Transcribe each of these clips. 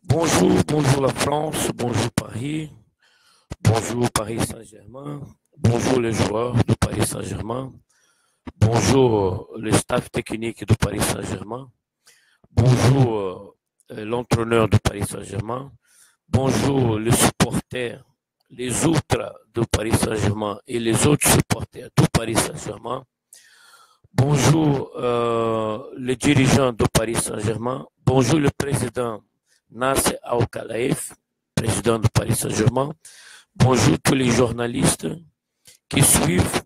Bonjour, bonjour la France, bonjour Paris, bonjour Paris Saint-Germain, bonjour les joueurs de Paris Saint-Germain, bonjour le staff technique de Paris Saint-Germain, bonjour l'entraîneur de Paris Saint-Germain, bonjour les supporters, les autres de Paris Saint-Germain et les autres supporters de Paris Saint-Germain, bonjour les dirigeants de Paris Saint-Germain, bonjour le président Nasser Al-Khelaifi, président de Paris Saint-Germain. Bonjour tous les journalistes qui suivent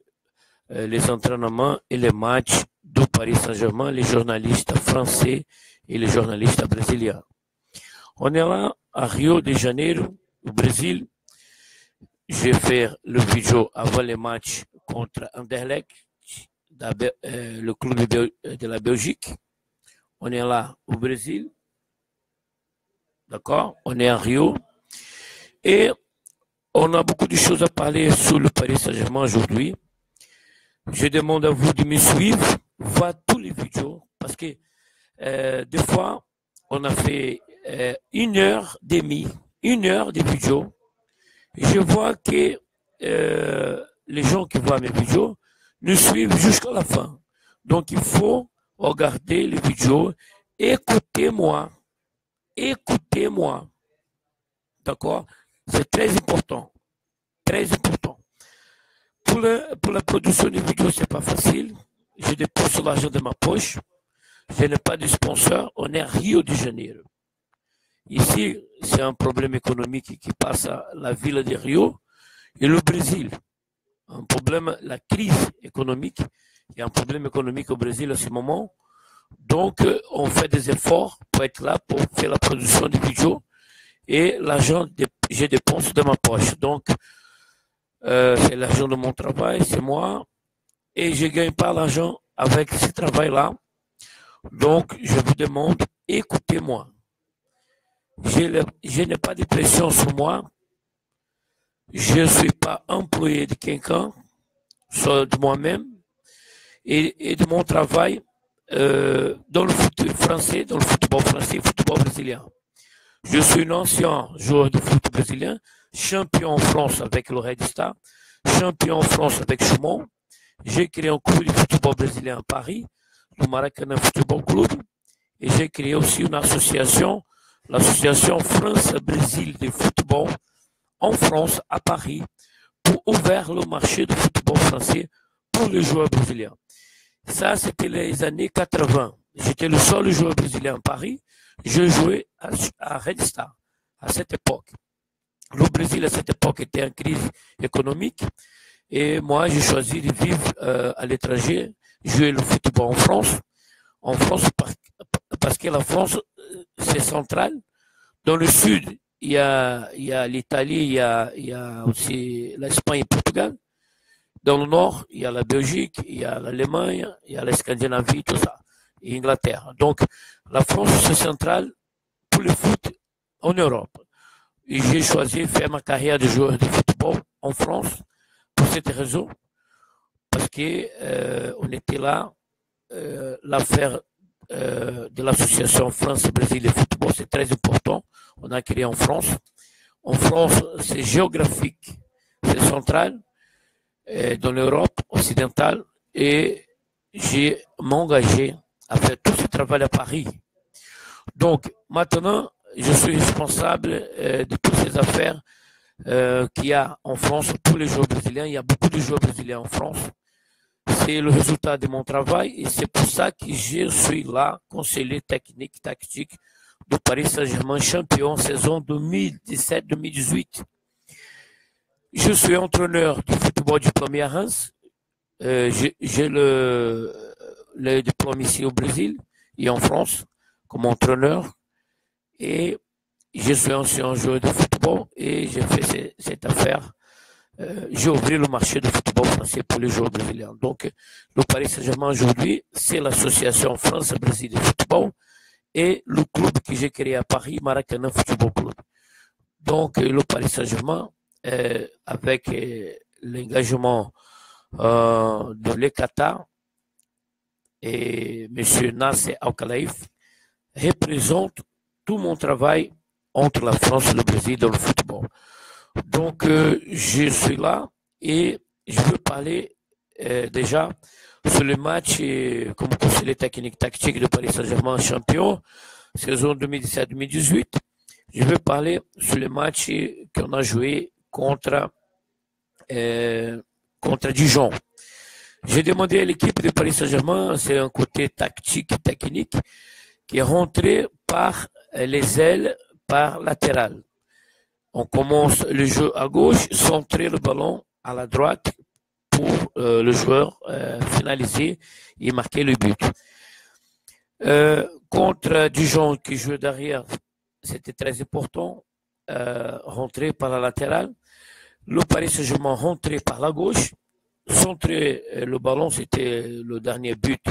les entraînements et les matchs de Paris Saint-Germain, les journalistes français et les journalistes brésiliens. On est là à Rio de Janeiro, au Brésil. Je vais faire le vidéo avant les matchs contre Anderlecht, le club de la Belgique. On est là au Brésil. D'accord? On est à Rio. Et on a beaucoup de choses à parler sur le Paris Saint-Germain aujourd'hui. Je demande à vous de me suivre, voir tous les vidéos, parce que des fois, on a fait 1 heure et demie, 1 heure de vidéos. Je vois que les gens qui voient mes vidéos nous suivent jusqu'à la fin. Donc, il faut regarder les vidéos, écoutez-moi, écoutez-moi. D'accord? C'est très important, très important. Pour la production de vidéos, c'est pas facile. Je dépense l'argent de ma poche. Je n'ai pas de sponsor. On est à Rio de Janeiro. Ici, c'est un problème économique qui passe à la ville de Rio et le Brésil. Un problème, la crise économique. Il y a un problème économique au Brésil à ce moment. Donc, on fait des efforts pour être là, pour faire la production de vidéos. Et l'argent, je dépense de ma poche. Donc, c'est l'argent de mon travail, c'est moi. Et je ne gagne pas l'argent avec ce travail-là. Donc, je vous demande, écoutez-moi. Je n'ai pas de pression sur moi. Je ne suis pas employé de quelqu'un, soit de moi-même et de mon travail dans le foot français, dans le football français, football brésilien. Je suis un ancien joueur de foot brésilien, champion en France avec le Red Star, champion en France avec Chaumont. J'ai créé un club de football brésilien à Paris, le Maracanã Football Club, et j'ai créé aussi une association, l'association France-Brésil de football en France, à Paris, pour ouvrir le marché du football français pour les joueurs brésiliens. Ça, c'était les années 80. J'étais le seul joueur brésilien à Paris. Je jouais à Red Star à cette époque. Le Brésil, à cette époque, était en crise économique. Et moi, j'ai choisi de vivre à l'étranger, jouer le football en France. En France, parce que la France, c'est central. Dans le sud, il y a l'Italie, il y a aussi l'Espagne et le Portugal. Dans le nord, il y a la Belgique, il y a l'Allemagne, il y a la Scandinavie, tout ça, et l'Angleterre. Donc, la France, c'est central pour le foot en Europe. Et j'ai choisi de faire ma carrière de joueur de football en France pour cette raison, parce que on était là, l'affaire de l'association France-Brésil de football, c'est très important. On a créé en France. En France, c'est géographique, c'est central, dans l'Europe occidentale, et j'ai m'engagé à faire tout ce travail à Paris. Donc, maintenant, je suis responsable de toutes ces affaires qu'il y a en France pour les joueurs brésiliens. Il y a beaucoup de joueurs brésiliens en France. C'est le résultat de mon travail et c'est pour ça que je suis là, conseiller technique, tactique de Paris Saint-Germain, champion saison 2017-2018. Je suis entraîneur du football du premier Reims. J'ai le diplôme ici au Brésil et en France comme entraîneur. Et je suis ancien joueur de football et j'ai fait cette affaire. J'ai ouvert le marché du football français pour les joueurs brésiliens. Donc, le Paris Saint-Germain aujourd'hui, c'est l'association France-Brésil de football et le club que j'ai créé à Paris, Maracanã Football Club. Donc, le Paris Saint-Germain, avec l'engagement de l'ECATA et M. Nasser Al-Khelaifi, représente tout mon travail entre la France et le Brésil dans le football. Donc, je suis là et je veux parler déjà sur le match comme conseiller technique tactique de Paris Saint-Germain champion, saison 2017-2018. Je veux parler sur le match qu'on a joué contre Dijon. J'ai demandé à l'équipe de Paris Saint-Germain, c'est un côté tactique, technique, qui est rentré par les ailes, par latéral. On commence le jeu à gauche, centrer le ballon à la droite pour le joueur finaliser et marquer le but. Contre Dijon qui joue derrière, c'était très important, rentrer par la latérale. Le Paris Saint-Germain rentré par la gauche, centrer le ballon, c'était le dernier but.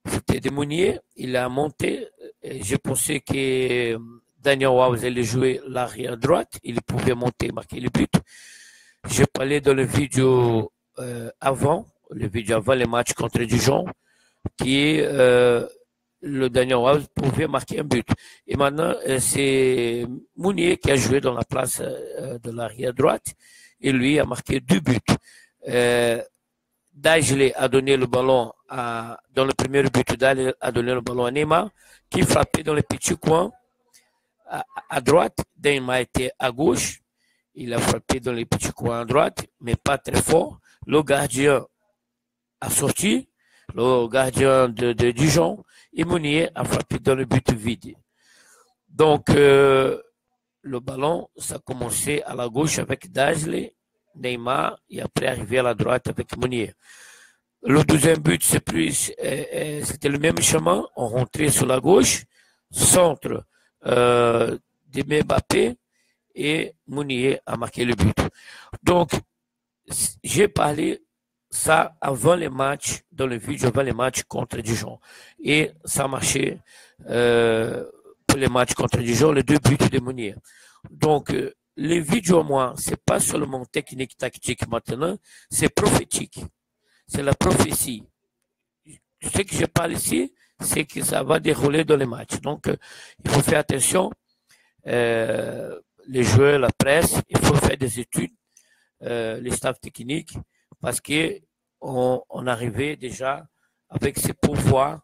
C'était de Mounier, il a monté. Je pensais que Daniel Alves allait jouer l'arrière droite, il pouvait monter, marquer le but. J'ai parlé dans le vidéo avant les matchs contre Dijon, qui est le Daniel Alves pouvait marquer un but. Et maintenant, c'est Mounier qui a joué dans la place de l'arrière droite, et lui a marqué 2 buts. Dagley a donné le ballon dans le premier but, Dagley a donné le ballon à Neymar, qui frappait dans les petits coins à droite. Neymar était à gauche, il a frappé dans les petits coins à droite, mais pas très fort. Le gardien a sorti, le gardien de Dijon, et Mounier a frappé dans le but vide. Donc, le ballon, ça a commencé à la gauche avec Dagley, Neymar, et après arrivé à la droite avec Mounier. Le deuxième but, c'était le même chemin. On rentrait sur la gauche, centre de Mbappé, et Mounier a marqué le but. Donc, j'ai parlé ça avant les matchs, dans le vidéo avant les matchs contre Dijon. Et ça a marché pour les matchs contre Dijon, les 2 buts de Mounier. Donc, les vidéos, moi, c'est pas seulement technique, tactique maintenant, c'est prophétique. C'est la prophétie. Ce que je parle ici, c'est que ça va dérouler dans les matchs. Donc, il faut faire attention. Les joueurs, la presse, il faut faire des études, les staffs techniques, parce qu'on arrivait déjà avec ce pouvoir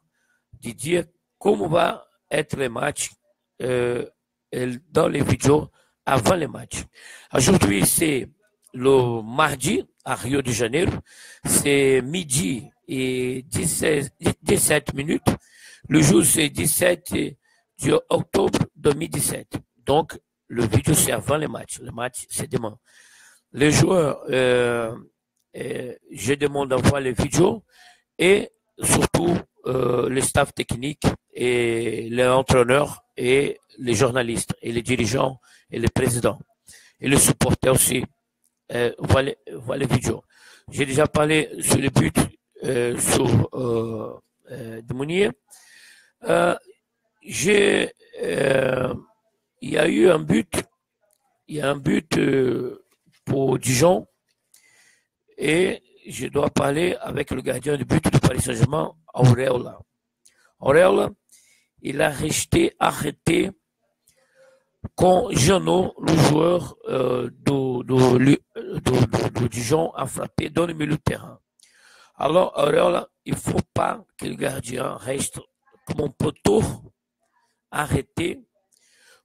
de dire comment va être les matchs dans les vidéos avant les matchs. Aujourd'hui, c'est le mardi à Rio de Janeiro, c'est midi et 17 minutes. Le jour, c'est 17 octobre 2017. Donc, le vidéo, c'est avant les matchs. Le match, c'est demain. Les joueurs, je demande d'envoyer les vidéos et surtout les staffs techniques et les entraîneurs et les journalistes et les dirigeants et les présidents et les supporters aussi. Voilà les vidéos. J'ai déjà parlé sur le but de Mounier. Il y a eu un but, pour Dijon et je dois parler avec le gardien du but du Paris Saint-Germain, Areola. Areola, il a resté arrêté quand Jeannot, le joueur de Dijon, a frappé dans le milieu de terrain. Alors, Areola, il ne faut pas que le gardien reste comme un poteau arrêté,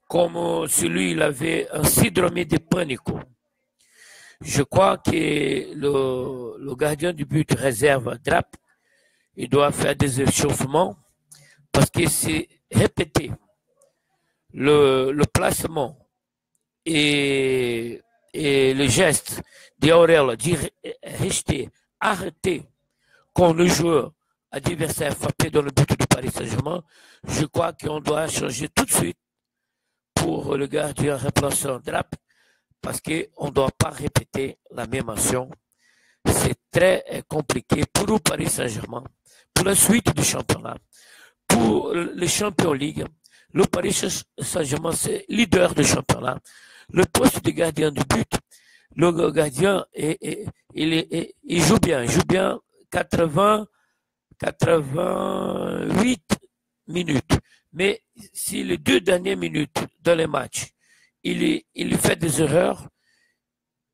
comme celui il avait un syndrome de panique. Je crois que le gardien du but réserve Drap, il doit faire des échauffements parce que c'est répété. Le placement et le geste d'Areola de rester arrêté quand le joueur adversaire frappé dans le but du Paris Saint-Germain, je crois qu'on doit changer tout de suite pour le gardien remplaçant Drap parce qu'on ne doit pas répéter la même action. C'est très compliqué pour le Paris Saint-Germain, pour la suite du championnat, pour les Champions League. Le Paris Saint-Germain, c'est leader du championnat. Le poste de gardien du but, le gardien, il joue bien. Il joue bien 88 minutes. Mais si les 2 dernières minutes dans les matchs, il fait des erreurs,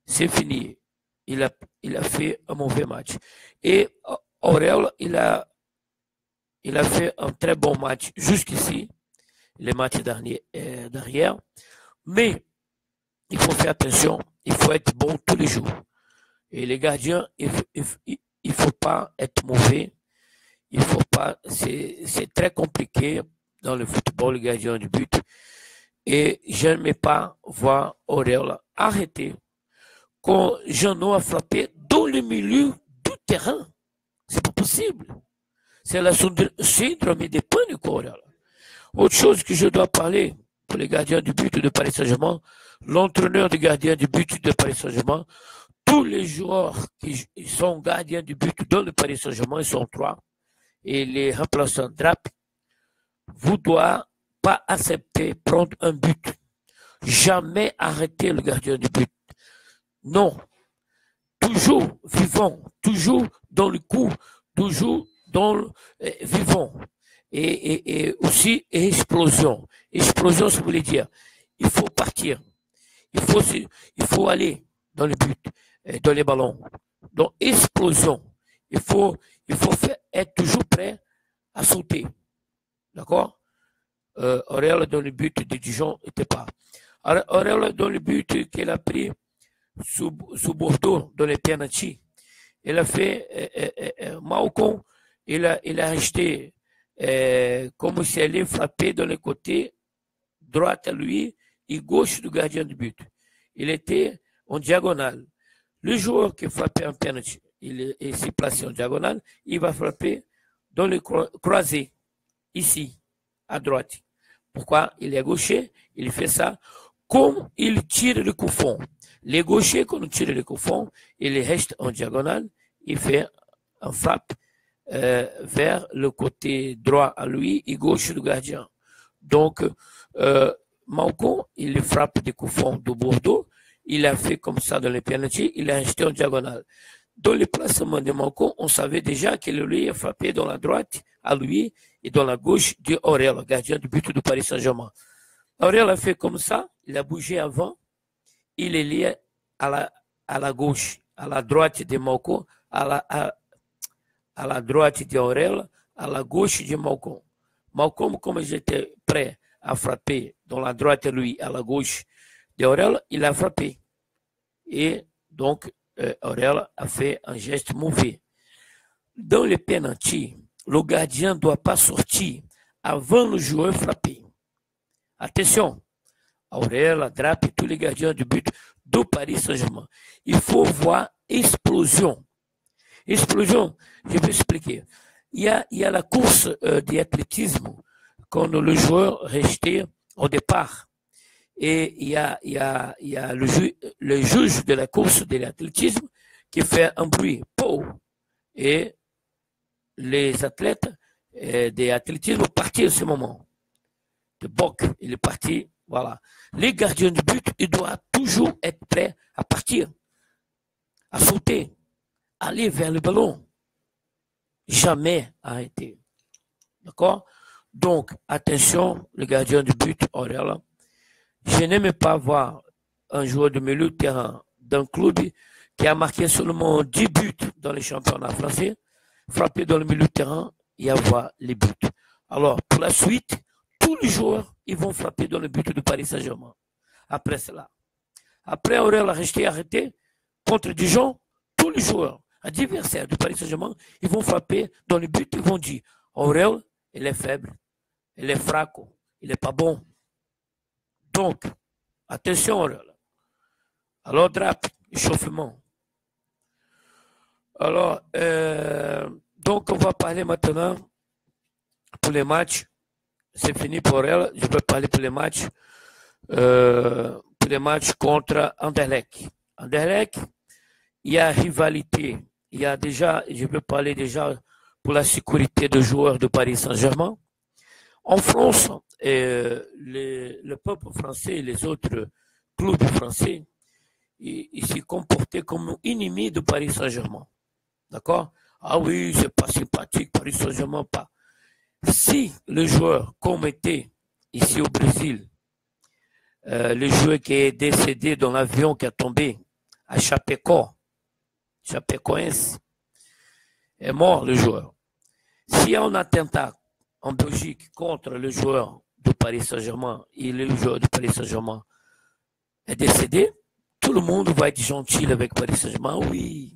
c'est fini. Il a fait un mauvais match. Et Aurel, il a fait un très bon match jusqu'ici, les matchs derrière. Mais il faut faire attention, il faut être bon tous les jours. Et les gardiens, il ne faut pas être mauvais. Il faut pas, c'est très compliqué dans le football, le gardien du but. Et je n'aimais pas voir Aurel arrêter quand Jeannot a frappé dans le milieu du terrain. C'est pas possible. C'est la syndrome des points du Aurel. Autre chose que je dois parler pour les gardiens du but de Paris Saint-Germain, l'entraîneur des gardiens du but de Paris Saint-Germain, tous les joueurs qui sont gardiens du but dans le Paris Saint-Germain, ils sont 3, et les remplaçants Drap, vous ne devez pas accepter prendre un but. Jamais arrêter le gardien du but. Non. Toujours vivant, toujours dans le coup, toujours dans le vivant. Et aussi explosion. Explosion, ça voulait dire, il faut partir. Il faut aller dans le but, dans les ballons. Donc, explosion. Il faut être toujours prêt à sauter. D'accord? Aurel, dans le but de Dijon, n'était pas. Aurel, dans le but qu'il a pris sous Bordeaux, dans les penalty, il a fait Malcom, il a acheté comme si elle allait frapper dans le côté droit à lui et gauche du gardien de but. Il était en diagonale. Le joueur qui frappait un penalty, il s'est placé en diagonale, il va frapper dans le croisé, ici, à droite. Pourquoi? Il est gaucher, il fait ça comme il tire le coup fond. Les gauchers, quand on tire le coup fond, il reste en diagonale, il fait un frappe vers le côté droit à lui et gauche du gardien. Donc, Malcom, il frappe des coups fonds de Bordeaux, il a fait comme ça dans les pénaltys, il a resté en diagonale. Dans le placement de Malcom, on savait déjà qu'il lui a frappé dans la droite à lui et dans la gauche de Aurel, gardien du but de Paris Saint-Germain. Aurel a fait comme ça, il a bougé avant, il est lié à la gauche, à la droite de Malcom, à la droite d'Aurel, à la gauche de Malcom. Malcom, comme j'étais prêt à frapper dans la droite lui, à la gauche d'Aurel, il a frappé. Et donc, Aurel a fait un geste mauvais. Dans les pénaltys, le gardien ne doit pas sortir avant le joueur frapper. Attention, Aurel, Drap et tous les gardiens du but de Paris Saint-Germain. Il faut voir explosion. Explosion, je vais expliquer. Il y a la course d'athlétisme quand le joueur restait au départ. Et il y a le juge de la course de l'athlétisme qui fait un bruit. Pow! Et les athlètes d'athlétisme partent à ce moment. Le boc, il est parti. Voilà. Les gardiens du but, ils doivent toujours être prêts à partir, à sauter, aller vers le ballon. Jamais arrêter. D'accord? Donc, attention, le gardien du but, Aurel. Je n'aime pas voir un joueur de milieu de terrain d'un club qui a marqué seulement 10 buts dans les championnats français, frapper dans le milieu de terrain et avoir les buts. Alors, pour la suite, tous les joueurs, ils vont frapper dans le but de Paris Saint-Germain. Après cela. Après, Aurel a resté arrêté contre Dijon, tous les joueurs adversaires du Paris Saint-Germain, ils vont frapper dans le but, ils vont dire, Aurel, il est faible, il est fraco, il n'est pas bon. Donc, attention, Aurel. Alors, Drap, échauffement. Alors, donc, on va parler maintenant pour les matchs. C'est fini pour Aurel. Je vais parler pour les matchs. Pour les matchs contre Anderlecht. Anderlecht, il y a rivalité. Il y a déjà, je peux parler déjà pour la sécurité des joueurs de Paris Saint-Germain. En France, le peuple français et les autres clubs français, ils s'y comportaient comme ennemis de Paris Saint-Germain. D'accord? Ah oui, c'est pas sympathique, Paris Saint-Germain, pas. Si le joueur commettait ici au Brésil, le joueur qui est décédé dans l'avion qui a tombé à Chapecó, Chapecoense, est mort le joueur. S'il y a un attentat en Belgique contre le joueur du Paris Saint-Germain et le joueur du Paris Saint-Germain est décédé, tout le monde va être gentil avec Paris Saint-Germain, oui.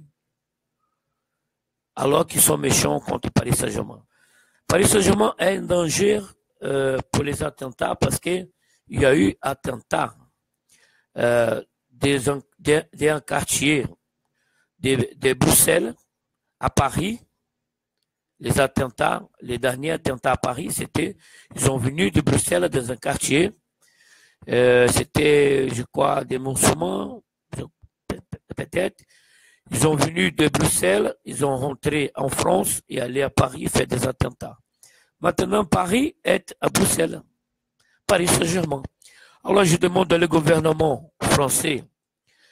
Alors qu'ils sont méchants contre Paris Saint-Germain. Paris Saint-Germain est un danger pour les attentats parce qu'il y a eu attentats d'un quartier de Bruxelles à Paris. Les attentats, les derniers attentats à Paris, c'était, ils sont venus de Bruxelles dans un quartier. C'était, je crois, des musulmans, peut-être. Ils sont venus de Bruxelles, ils ont rentré en France et allé à Paris faire des attentats. Maintenant, Paris est à Bruxelles, Paris Saint-Germain. Alors, je demande au gouvernement français,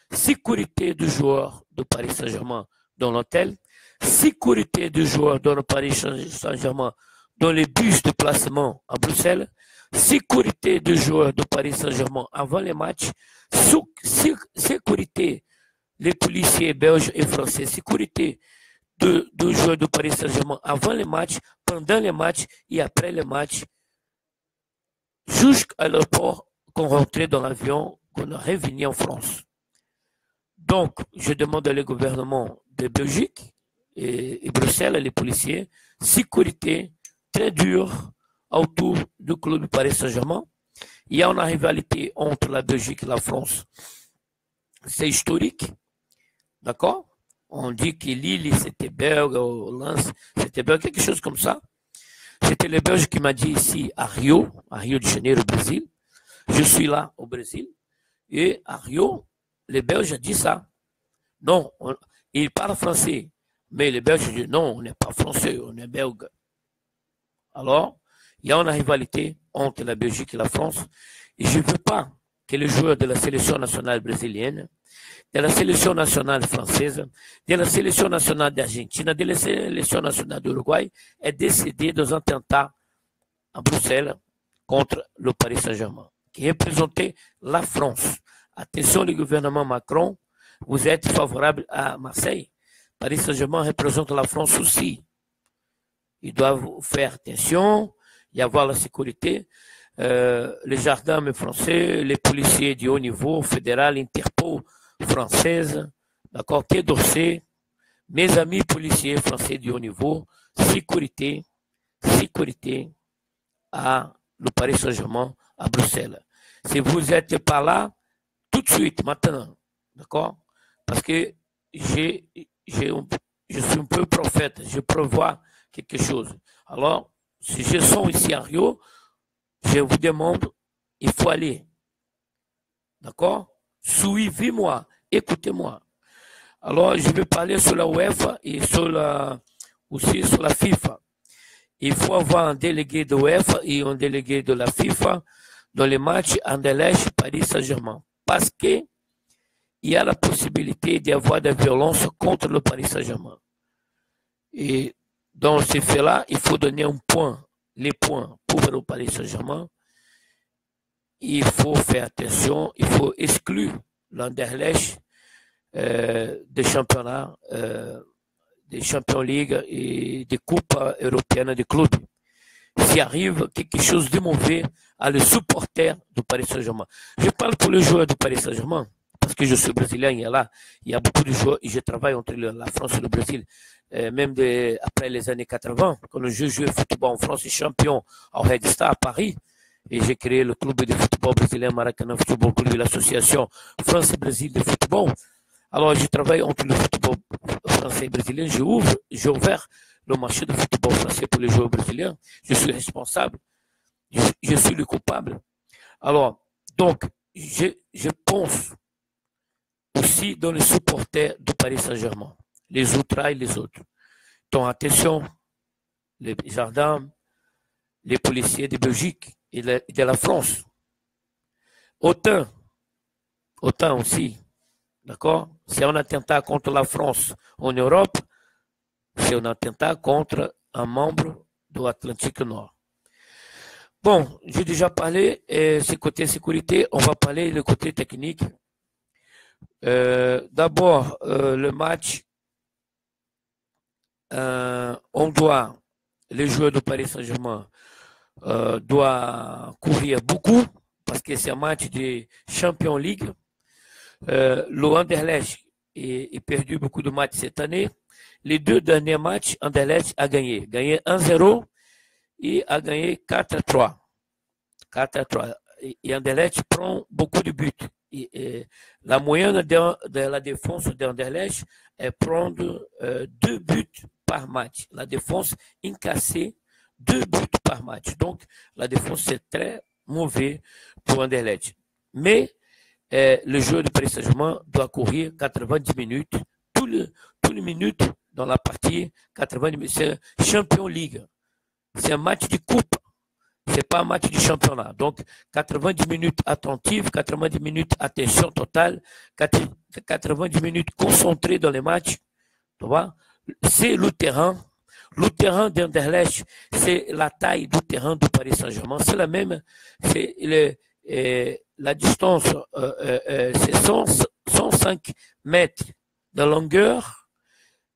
sécurité du joueur de Paris Saint-Germain dans l'hôtel, sécurité du joueur dans le Paris Saint-Germain dans les bus de placement à Bruxelles, sécurité du joueur de Paris Saint-Germain avant les matchs, sécurité les policiers belges et français, sécurité de joueurs de Paris Saint-Germain avant les matchs, pendant les matchs et après les matchs, jusqu'à l'aéroport qu'on rentrait dans l'avion, qu'on est revenu en France. Donc, je demande au gouvernement de Belgique et Bruxelles, les policiers, sécurité très dure autour du club du Paris Saint-Germain. Il y a une rivalité entre la Belgique et la France. C'est historique. D'accord? On dit que Lille, c'était belge, Lens, c'était belge, quelque chose comme ça. C'était le Belge qui m'a dit ici à Rio de Janeiro, au Brésil. Je suis là au Brésil. Et à Rio, les Belges ont dit ça. Non, ils parlent français. Mais les Belges disent non, on n'est pas français, on est belge. Alors, il y a une rivalité entre la Belgique et la France. Et je ne veux pas que les joueurs de la sélection nationale brésilienne, de la sélection nationale française, de la sélection nationale d'Argentine, de la sélection nationale d'Uruguay aient décédé dans un attentat à Bruxelles contre le Paris Saint-Germain, qui représentait la France. Attention, le gouvernement Macron, vous êtes favorable à Marseille. Paris Saint-Germain représente la France aussi. Ils doivent faire attention, y avoir la sécurité. Les gendarmes français, les policiers du haut niveau, fédéral, Interpol française, d'accord, Quai d'Orsay, mes amis policiers français du haut niveau, sécurité à le Paris Saint-Germain à Bruxelles. Si vous n'êtes pas là, tout de suite, maintenant, d'accord, parce que je suis un peu prophète, je prévois quelque chose. Alors, si je suis ici à Rio, je vous demande, il faut aller. D'accord? Suivez-moi, écoutez-moi. Alors, je vais parler sur la UEFA et aussi sur la FIFA. Il faut avoir un délégué de UEFA et un délégué de la FIFA dans les matchs Anderlecht-Paris Saint-Germain. Parce qu'il y a la possibilité d'avoir des violences contre le Paris Saint-Germain. Et dans ces faits-là, il faut donner les points pour le Paris Saint-Germain. Il faut faire attention, il faut exclure l'Anderlecht des championnats, des Champions League et des coupes européennes des clubs. S'il arrive quelque chose de mauvais à les supporters du Paris Saint-Germain. Je parle pour les joueurs du Paris Saint-Germain, parce que je suis brésilien, il y a beaucoup de joueurs, et je travaille entre la France et le Brésil, même après les années 80, quand je jouais au football en France et champion au Red Star à Paris, et j'ai créé le club de football brésilien Maracanã Football Club, l'association France-Brésil de football. Alors, je travaille entre le football français et brésilien. J'ai ouvert le marché de football français pour les joueurs brésiliens. Je suis responsable. Je suis le coupable. Alors, donc, je pense aussi dans les supporters du Paris Saint-Germain, les ultras et les autres. Donc, attention, les gendarmes, les policiers de Belgique et de la France. Autant aussi, d'accord? C'est un attentat contre la France en Europe, c'est un attentat contre un membre do Atlantique Nord. Bon, j'ai déjà parlé, c'est côté sécurité, on va parler le côté technique. D'abord, le match, les joueurs de Paris Saint-Germain doivent courir beaucoup parce que c'est un match de Champions League. Le Anderlecht a perdu beaucoup de matchs cette année. Les deux derniers matchs, Anderlecht a gagné. Gagné 1-0 et a gagné 4-3. 4-3. Et Anderlecht prend beaucoup de buts. La moyenne de la défense d'Anderlecht est prendre 2 buts par match. La défense incassée, 2 buts par match. Donc, la défense, c'est très mauvais pour Anderlecht. Mais le joueur de Paris Saint-Germain doit courir 90 minutes, tous les minutes dans la partie, 90 minutes. C'est Champions League. C'est un match de coupe. C'est pas un match du championnat. Donc, 90 minutes attentives, 90 minutes attention totale, 90 minutes concentrées dans les matchs. Tu vois? C'est le terrain. Le terrain d'Anderlecht, c'est la taille du terrain du Paris Saint-Germain. C'est la même. C'est la distance, c'est 105 mètres de longueur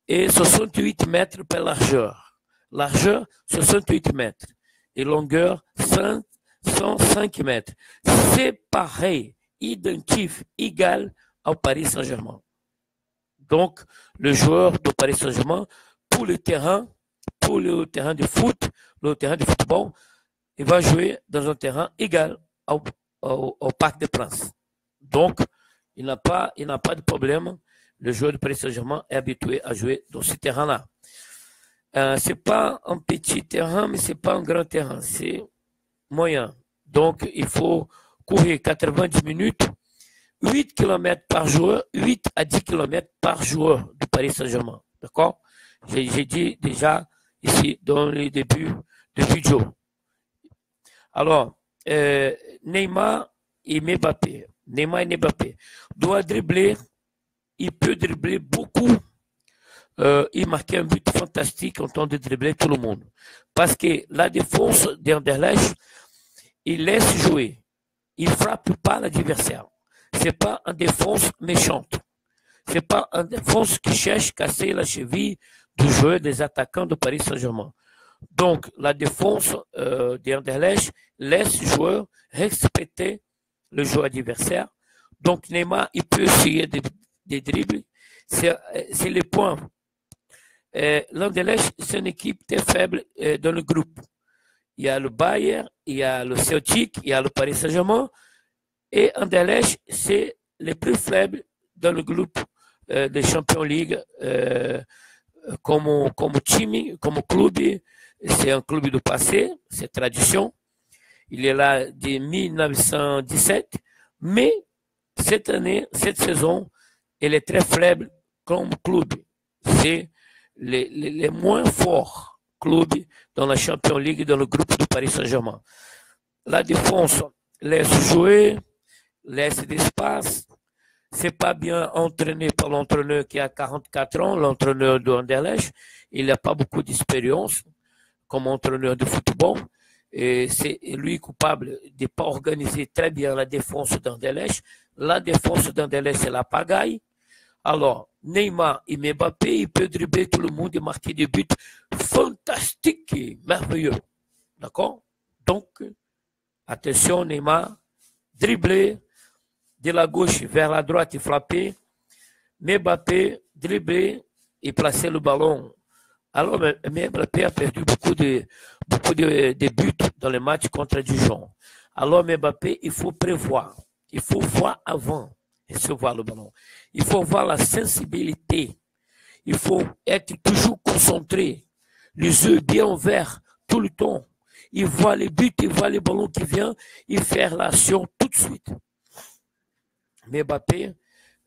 et 68 mètres par largeur. Largeur, 68 mètres. Et longueur 105 mètres. C'est pareil, identique, égal au Paris Saint-Germain. Donc, le joueur de Paris Saint-Germain, pour le terrain de foot, le terrain de football, il va jouer dans un terrain égal au Parc des Princes. Donc, il n'a pas de le joueur de Paris Saint-Germain est habitué à jouer dans ce terrain-là. C'est pas un petit terrain, mais c'est pas un grand terrain, c'est moyen. Donc, il faut courir 90 minutes, 8 km par joueur, 8 à 10 km par joueur du Paris Saint-Germain. D'accord? J'ai dit déjà ici dans les débuts de vidéo. Alors, Neymar et Mbappé. Neymar et Mbappé doivent dribbler. Il peut dribbler beaucoup. Il marquait un but fantastique en temps de dribbler tout le monde. Parce que la défense d'Anderlecht, il laisse jouer. Il ne frappe pas l'adversaire. Ce n'est pas une défense méchante. Ce n'est pas une défense qui cherche à casser la cheville du joueur des attaquants de Paris Saint-Germain. Donc, la défense d'Anderlecht laisse le joueur respecter le joueur adversaire. Donc, Neymar, il peut essayer des dribbles. C'est le point. L'Anderlecht, c'est une équipe très faible dans le groupe. Il y a le Bayern, il y a le Celtic, il y a le Paris Saint-Germain. Et Anderlecht, c'est le plus faible dans le groupe des Champions League comme team, comme club. C'est un club du passé, c'est tradition. Il est là de 1917. Mais cette année, cette saison, elle est très faible comme club. C'est les moins forts clubs dans la Champions League, dans le groupe du Paris Saint-Germain. La défense laisse jouer, laisse d'espace. C'est pas bien entraîné par l'entraîneur qui a 44 ans, l'entraîneur de Anderlecht. Il n'a pas beaucoup d'expérience comme entraîneur de football. Et c'est lui coupable de ne pas organiser très bien la défense d'Anderlecht. La défense d'Anderlecht, c'est la pagaille. Alors, Neymar et Mbappé, ils peuvent dribbler tout le monde et marquer des buts fantastiques et merveilleux. D'accord? Donc, attention, Neymar, dribbler de la gauche vers la droite et frapper. Mbappé, dribbler et placer le ballon. Alors, Mbappé a perdu beaucoup de buts dans les matchs contre Dijon. Alors, Mbappé, il faut prévoir. Il faut voir avant recevoir le ballon. Il faut voir la sensibilité. Il faut être toujours concentré. Les yeux bien ouverts tout le temps. Il voit les buts, il voit les ballons qui viennent. Il fait l'action tout de suite. Mbappé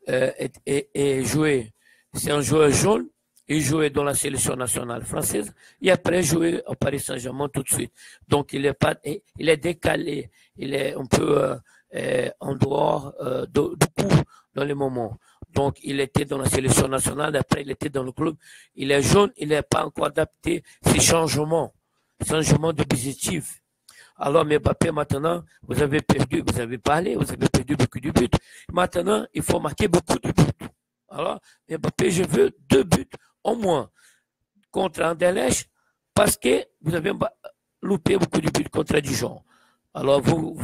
est joué. C'est un joueur jaune. Il jouait dans la sélection nationale française et après jouer au Paris Saint-Germain tout de suite. Donc il est décalé, il est un peu en dehors du coup dans les moments. Donc il était dans la sélection nationale, après il était dans le club. Il est jeune, il n'est pas encore adapté ces changements. changement d'objectif. Alors, Mbappé, maintenant, vous avez perdu, vous avez parlé, vous avez perdu beaucoup de buts. Maintenant, il faut marquer beaucoup de buts. Alors, Mbappé, je veux 2 buts au moins contre Anderlecht parce que vous avez loupé beaucoup de buts contre Dijon. Alors, vous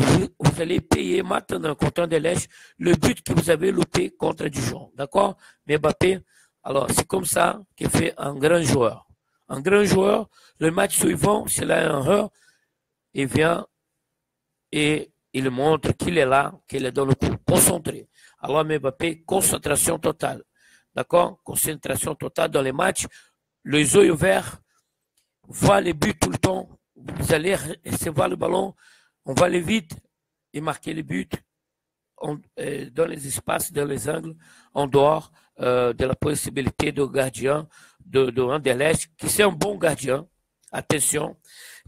allez payer maintenant contre Anderlecht le but que vous avez loupé contre Dijon. D'accord? Mbappé, alors, c'est comme ça qu'il fait un grand joueur. Un grand joueur, le match suivant, c'est là un erreur, il vient et il montre qu'il est là, qu'il est dans le coup, concentré. Alors Mbappé, concentration totale. D'accord? Concentration totale dans les matchs. Les yeux ouverts, voit les buts tout le temps. Vous allez recevoir le ballon, on va aller vite et marquer les buts dans les espaces, dans les angles, en dehors de la possibilité de gardien de Anderlecht, qui c'est un bon gardien. Attention,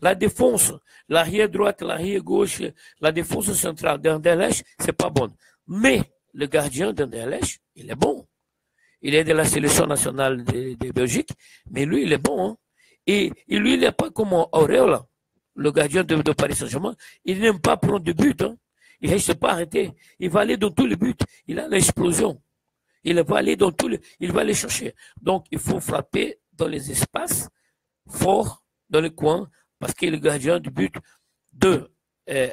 la défense, l'arrière droite, l'arrière gauche, la défense centrale d'Anderlecht, c'est pas bonne. Mais le gardien d'Anderlecht, il est bon. Il est de la sélection nationale de Belgique, mais lui, il est bon. Hein. Et lui, il n'est pas comme Auréola, le gardien de Paris Saint-Germain. Il n'aime pas prendre de but. Hein. Il ne reste pas arrêté. Il va aller dans tous les buts. Il a l'explosion. Il va aller dans tous les, il va les chercher. Donc, il faut frapper dans les espaces forts, dans le coin, parce que le gardien du but de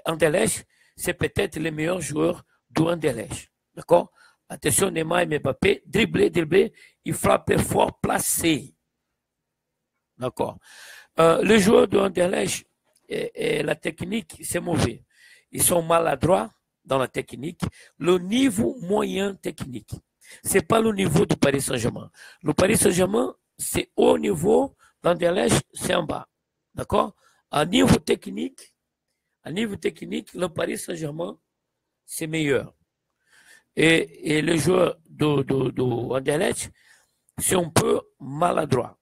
Anderlecht, c'est peut-être le meilleur joueur d'Anderlecht. D'accord? Attention, Neymar et Mbappé, dribbler, il frappe fort, placé. D'accord? Les joueurs d'Anderlecht, la technique, c'est mauvais. Ils sont maladroits dans la technique. Le niveau moyen technique, c'est pas le niveau du Paris Saint-Germain. Le Paris Saint-Germain, c'est haut niveau, l'Anderlecht, c'est en bas. D'accord? À niveau technique, le Paris Saint-Germain, c'est meilleur. Et les joueurs d'Anderlecht, c'est un peu maladroit.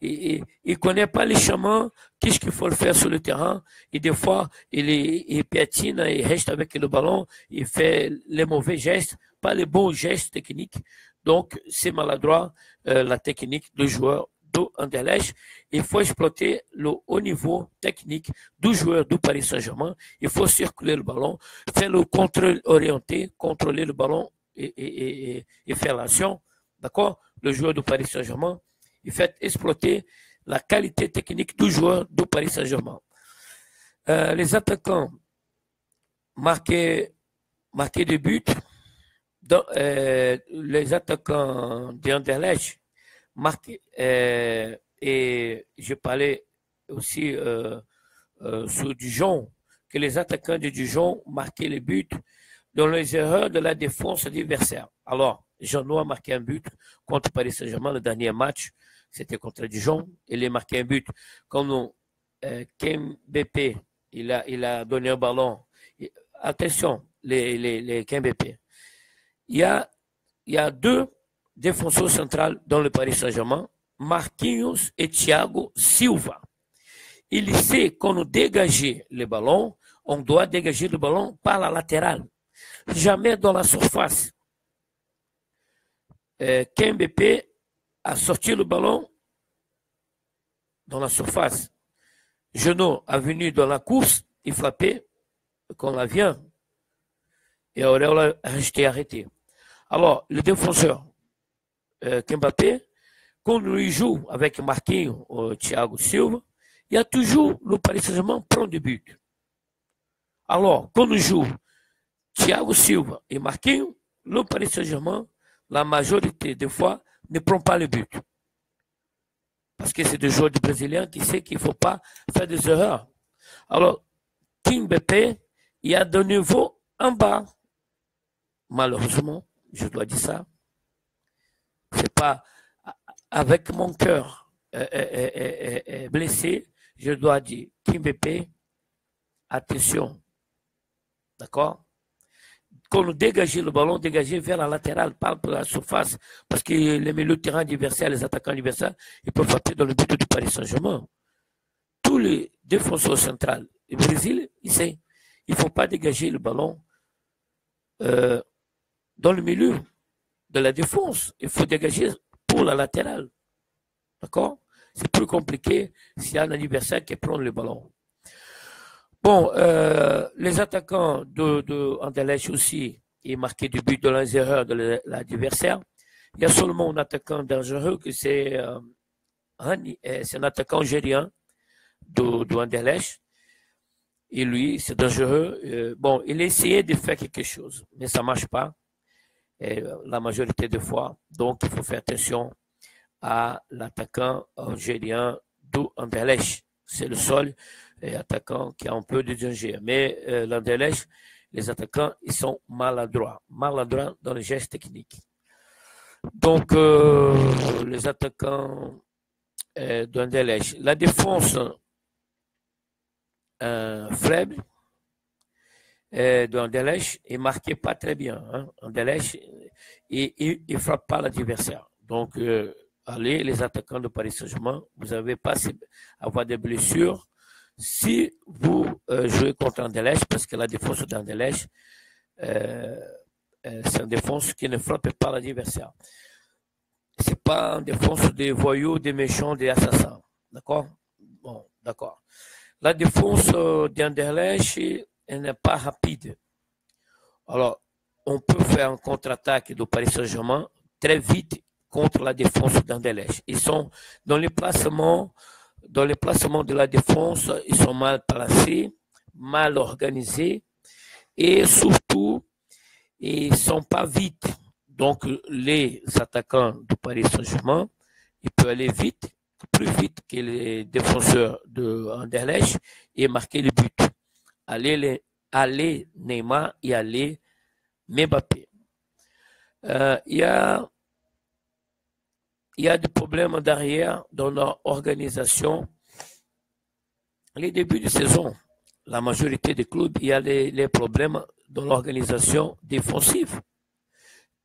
Il ne connaît pas les chemins, qu'est-ce qu'il faut faire sur le terrain. Et des fois, il piétine, il reste avec le ballon, il fait les mauvais gestes, pas les bons gestes techniques. Donc, c'est maladroit la technique du joueur d'Anderlecht. Il faut exploiter le haut niveau technique du joueur du Paris Saint-Germain. Il faut circuler le ballon, faire le contrôle orienté, contrôler le ballon et faire l'action. D'accord? Le joueur du Paris Saint-Germain, il fait exploiter la qualité technique du joueur du Paris Saint-Germain. Les attaquants marquaient des buts. Les attaquants d'Anderlecht marquaient, et je parlais aussi sur Dijon, que les attaquants de Dijon marquaient les buts dans les erreurs de la défense adversaire. Alors, Jeannot a marqué un but contre Paris Saint-Germain, le dernier match, c'était contre Dijon. Il a marqué un but. Comme Kembépé, il a donné un ballon. Attention, les Kembépé. Il y a 2 défenseurs centrales dans le Paris Saint-Germain, Marquinhos et Thiago Silva. Il sait qu'on dégager le ballon, on doit dégager le ballon par la latérale, jamais dans la surface. Kembépé a sorti le ballon dans la surface. Jeannot a venu dans la course, il frappait quand la vient. Et Auréola a resté arrêté. Alors, le défenseur Kembépé, quand il joue avec Marquinhos ou Thiago Silva, il y a toujours le Paris Saint-Germain prend des buts. Alors, quand on joue Thiago Silva et Marquinhos, le Paris Saint-Germain, la majorité des fois, ne prend pas le but. Parce que c'est des joueurs du Brésilien qui savent qu'il ne faut pas faire des erreurs. Alors, Kembépé, il y a de nouveau en bas. Malheureusement, je dois dire ça. C'est pas avec mon cœur blessé, je dois dire, Kembépé, attention. D'accord? Quand on dégage le ballon, dégager vers la latérale, pas pour la surface, parce que les milieux de terrain adversaires, les attaquants adversaires, ils peuvent frapper dans le but du Paris Saint-Germain. Tous les défenseurs centrales du Brésil, ils savent, il ne faut pas dégager le ballon dans le milieu de la défense. Il faut dégager pour la latérale. D'accord? C'est plus compliqué s'il y a un adversaire qui prend le ballon. Bon, les attaquants de Anderlecht aussi, ils marquaient du but de l'intérieur de l'adversaire. Il y a seulement un attaquant dangereux, que c'est un attaquant algérien de Anderlecht. Et lui, c'est dangereux. Bon, il a essayé de faire quelque chose, mais ça ne marche pas. La majorité des fois. Donc, il faut faire attention à l'attaquant algérien d'Anderlecht. C'est le seul attaquant qui a un peu de danger. Mais l'Anderlecht, les attaquants, ils sont maladroits dans les gestes techniques. Donc, les attaquants d'Anderlecht. La défense faible d'Anderlecht est marquée pas très bien. Hein. Anderlecht, il ne frappe pas l'adversaire. Donc, allez, les attaquants de Paris Saint-Germain, vous n'avez pas à avoir des blessures si vous jouez contre Anderlecht, parce que la défense d'Anderlecht, c'est une défense qui ne frappe pas l'adversaire. Ce n'est pas une défense des voyous, des méchants, des assassins. D'accord? Bon, d'accord. La défense d'Anderlecht, elle n'est pas rapide. Alors, on peut faire un contre-attaque de Paris Saint-Germain très vite contre la défense d'Anderlecht. Ils sont dans les placements de la défense, ils sont mal placés, mal organisés et surtout, ils ne sont pas vite. Donc, les attaquants de Paris Saint-Germain, ils peuvent aller vite, plus vite que les défenseurs de Anderlecht et marquer le but. Aller Neymar et aller Mbappé. Il y a des problèmes derrière dans leur organisation. Les débuts de saison, la majorité des clubs, il y a les problèmes dans l'organisation défensive.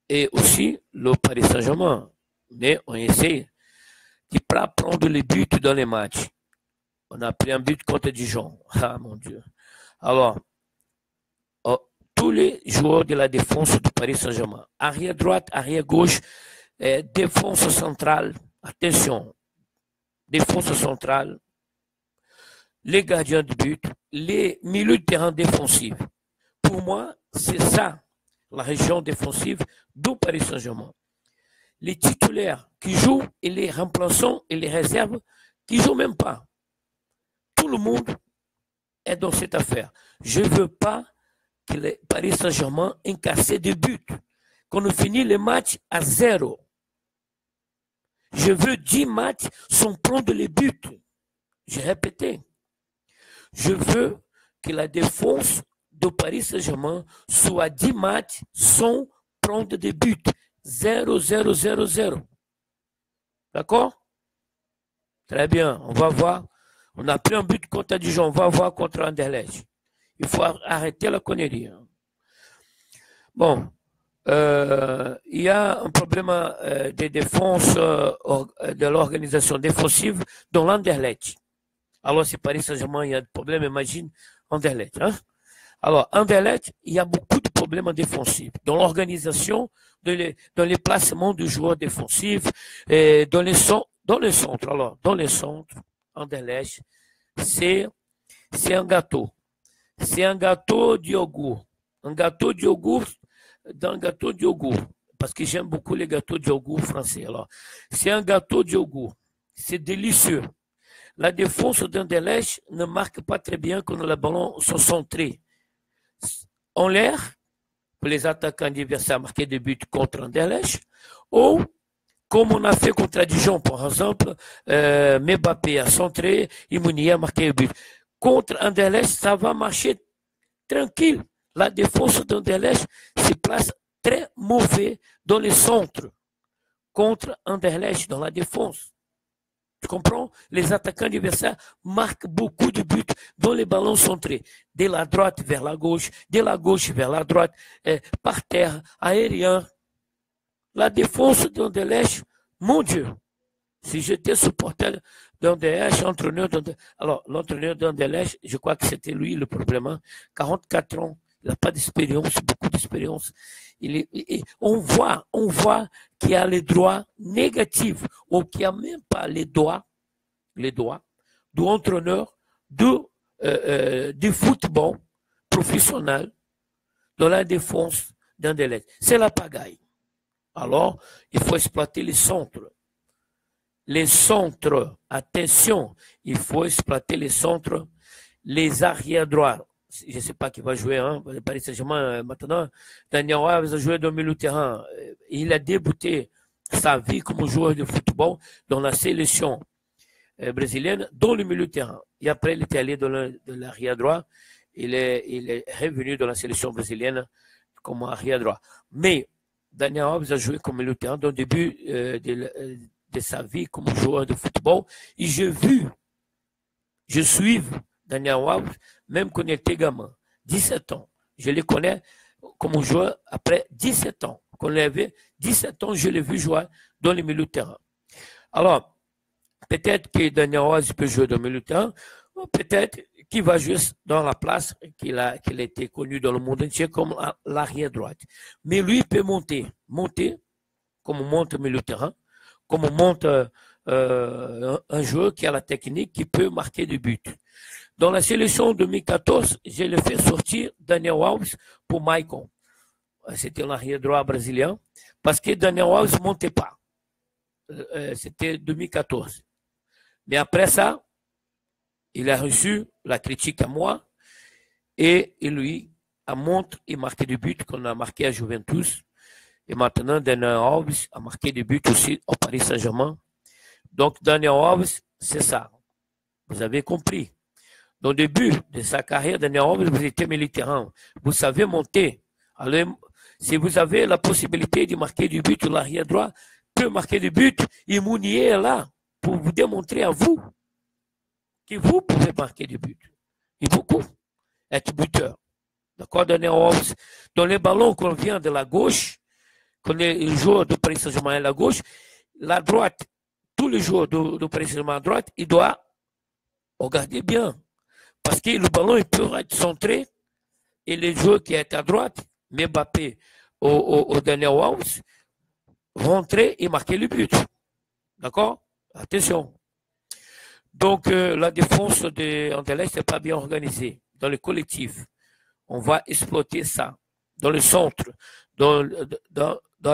Et aussi le Paris Saint-Germain. Mais on essaie de prendre les buts dans les matchs. On a pris un but contre Dijon. Ah mon Dieu. Alors, tous les joueurs de la défense du Paris Saint-Germain, arrière droite, arrière gauche, défense centrale, attention, défense centrale, les gardiens de but, les milieux de terrain défensifs. Pour moi, c'est ça, la région défensive du Paris Saint-Germain. Les titulaires qui jouent et les remplaçants et les réserves qui ne jouent même pas. Tout le monde est dans cette affaire. Je ne veux pas que le Paris Saint-Germain incasse des buts, qu'on finisse les matchs à 0. Je veux 10 matchs sans prendre les buts. J'ai répété. Je veux que la défense de Paris Saint-Germain soit 10 matchs sans prendre des buts. 0, 0, 0, 0. D'accord? Très bien, on va voir. On a pris un but contre Dijon, on va voir contre Anderlecht. Il faut arrêter la connerie. Bon, il y a un problème de défense de l'organisation défensive dans l'Anderlecht. Alors, si Paris Saint-Germain, il y a des problèmes, imagine Anderlecht. Hein? Alors, Anderlecht, il y a beaucoup de problèmes défensifs dans l'organisation, dans les placements de joueurs défensifs, et dans les centres. Alors, dans les centres, Anderlecht, c'est un gâteau. C'est un gâteau de yogourt. Un gâteau de yogourt dans un gâteau de yogourt. Parce que j'aime beaucoup les gâteaux de yogourt français. Alors, c'est un gâteau de yogourt. C'est délicieux. La défense d'Anderlecht ne marque pas très bien quand les ballons sont centrés. En l'air, pour les attaquants adversaires marquer des buts contre Anderlecht, ou comme on a fait contre Dijon, par exemple, Mbappé a centré, Mounier a marqué un but. Contre Anderlecht, ça va marcher tranquille. La défense d'Anderlecht se place très mauvais dans les centres. Contre Anderlecht, dans la défense. Tu comprends? Les attaquants adversaires marquent beaucoup de buts dans les ballons centrés. De la droite vers la gauche, de la gauche vers la droite, par terre, aérien. La défense d'Anderlecht, mon Dieu, si j'étais supporter d'Anderlecht, alors l'entraîneur d'Anderlecht, je crois que c'était lui le problème, 44 ans, il n'a pas d'expérience, beaucoup d'expérience. On voit qu'il y a les droits négatifs ou qu'il n'y a même pas les droits les droits du entraîneur du football professionnel dans la défense d'Anderlecht. C'est la pagaille. Alors, il faut exploiter les centres. Les centres, attention, il faut exploiter les centres, les arrières droits. Je ne sais pas qui va jouer, hein, Paris Saint-Germain maintenant. Daniel Alves a joué dans le milieu de terrain. Il a débuté sa vie comme joueur de football dans la sélection brésilienne, dans le milieu de terrain. Et après, il était allé dans l'arrière droit. Il est revenu dans la sélection brésilienne comme arrière droit. Mais Daniel Alves a joué comme milieu de terrain dans le début de sa vie comme joueur de football. Et je suis Daniel Alves, même quand il était gamin, 17 ans. Je le connais comme joueur après 17 ans. Quand il avait 17 ans, je l'ai vu jouer dans le milieu de terrain. Alors, peut-être que Daniel Alves peut jouer dans le milieu de terrain, ou peut-être qu'il va jouer dans la place qu'il a été connu dans le monde entier comme l'arrière droite. Mais lui, il peut monter comme monte le milieu de terrain, comme monte un joueur qui a la technique, qui peut marquer des buts. Dans la sélection 2014, je l'ai fait sortir Daniel Alves pour Maicon. C'était l'arrière droit brésilien, parce que Daniel Alves ne montait pas. C'était 2014. Mais après ça, il a reçu la critique à moi et lui a montré et marqué des buts qu'on a marqué à Juventus. Et maintenant, Daniel Alves a marqué des buts aussi au Paris Saint-Germain. Donc, Daniel Alves, c'est ça. Vous avez compris. Dans le début de sa carrière, Daniel Alves, vous étiez milieu de terrain. Vous savez monter. Alors, si vous avez la possibilité de marquer du but, l'arrière droit peut marquer du but, et Mounier est là pour vous démontrer à vous que vous pouvez marquer du but. Et beaucoup être buteur. D'accord, Daniel Alves? Dans les ballons qu'on vient de la gauche, quand les joueurs de Paris Saint-Germain à la gauche, la droite, tous les joueurs de Paris Saint-Germain à droite, ils doivent regarder bien. Parce que le ballon, il peut être centré et les joueurs qui sont à droite, Mbappé ou Daniel Alves, rentrer et marquer le but. D'accord? Attention. Donc, la défense de Anderlecht n'est pas bien organisée. Dans le collectif, on va exploiter ça. Dans le centre, dans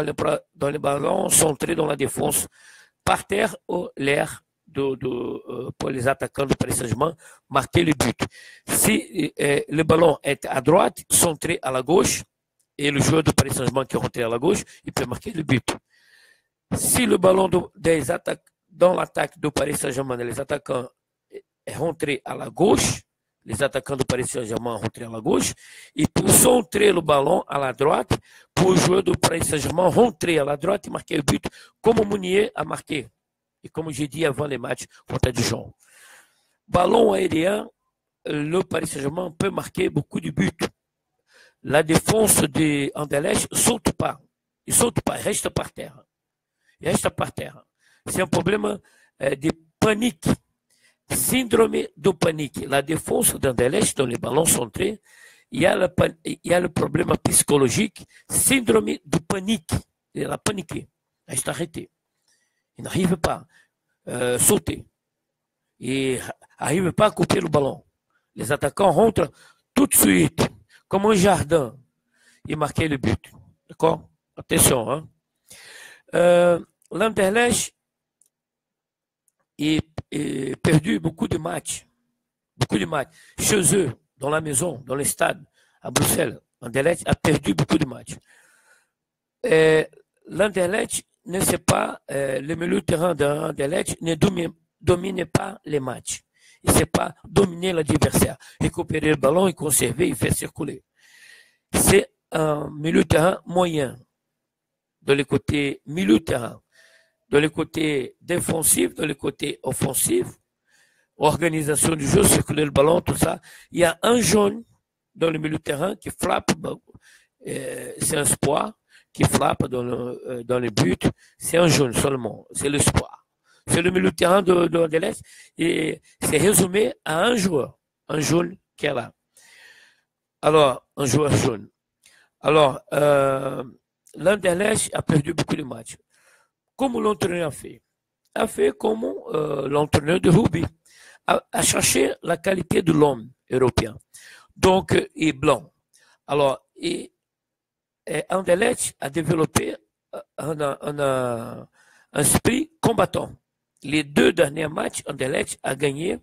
les ballons centrés dans la défense, par terre ou l'air pour les attaquants de Paris Saint-Germain, marquer le but. Si le ballon est à droite, centré à la gauche, et le joueur de Paris Saint-Germain qui est rentré à la gauche, il peut marquer le but. Si le ballon dans l'attaque de Paris Saint-Germain, les attaquants est rentré à la gauche, les attaquants de Paris Saint-Germain rentrés à la gauche, et pour centrer le ballon à la droite, pour le joueur de Paris Saint-Germain rentrer à la droite et marquer le but, comme Mounier a marqué. Et comme j'ai dit avant les matchs contre Dijon. Ballon aérien, le Paris Saint-Germain peut marquer beaucoup de buts. La défense de Anderlecht ne saute pas. Il ne saute pas, il reste par terre. Il reste par terre. C'est un problème de panique. Syndrome de panique. La défense d'Anderlecht, dans les ballons centrés, il y a le problème psychologique, syndrome de panique. Il a paniqué. Il reste arrêté. Il n'arrive pas à sauter. Il n'arrive pas à couper le ballon. Les attaquants rentrent tout de suite, comme un jardin, et marquent le but. D'accord? Attention. Hein? L'Anderlecht a perdu beaucoup de matchs. Beaucoup de matchs. Chez eux, dans la maison, dans les stades, à Bruxelles, l'Anderlecht a perdu beaucoup de matchs. L'Anderlecht ne sait pas, le milieu de terrain d'Anderlecht ne domine pas les matchs. Il ne sait pas dominer l'adversaire, récupérer le ballon et conserver et faire circuler. C'est un milieu de terrain moyen. De le côté milieu de terrain, de le côté défensif, de le côté offensif, organisation du jeu, circuler le ballon, tout ça. Il y a un jaune dans le milieu de terrain qui frappe, c'est un espoir, qui frappe dans le but, c'est un jaune seulement, c'est l'espoir. C'est le milieu de terrain de l'Est et c'est résumé à un jaune qui est là. Alors, un joueur jaune. Alors, l'Anderlecht a perdu beaucoup de matchs. Comme l'entraîneur a fait, a fait comme l'entraîneur de rugby, a cherché la qualité de l'homme européen. Donc, il est blanc. Alors, Anderlecht a développé un esprit combattant. Les 2 derniers matchs, Anderlecht a gagné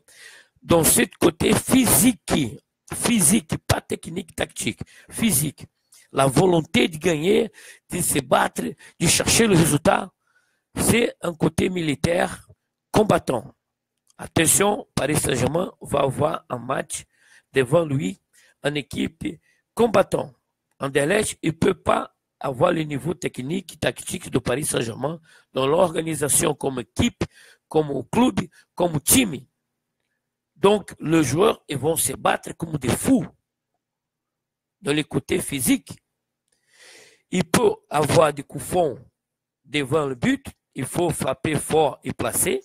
dans ce côté physique, pas technique, tactique, physique. La volonté de gagner, de se battre, de chercher le résultat, c'est un côté militaire combattant. Attention, Paris Saint-Germain va avoir un match devant lui, une équipe combattant. Anderlecht, il ne peut pas avoir le niveau technique, tactique de Paris Saint-Germain dans l'organisation comme équipe, comme club, comme team. Donc, les joueurs ils vont se battre comme des fous dans les côtés physiques. Il peut avoir des coups fonds devant le but, il faut frapper fort et placer.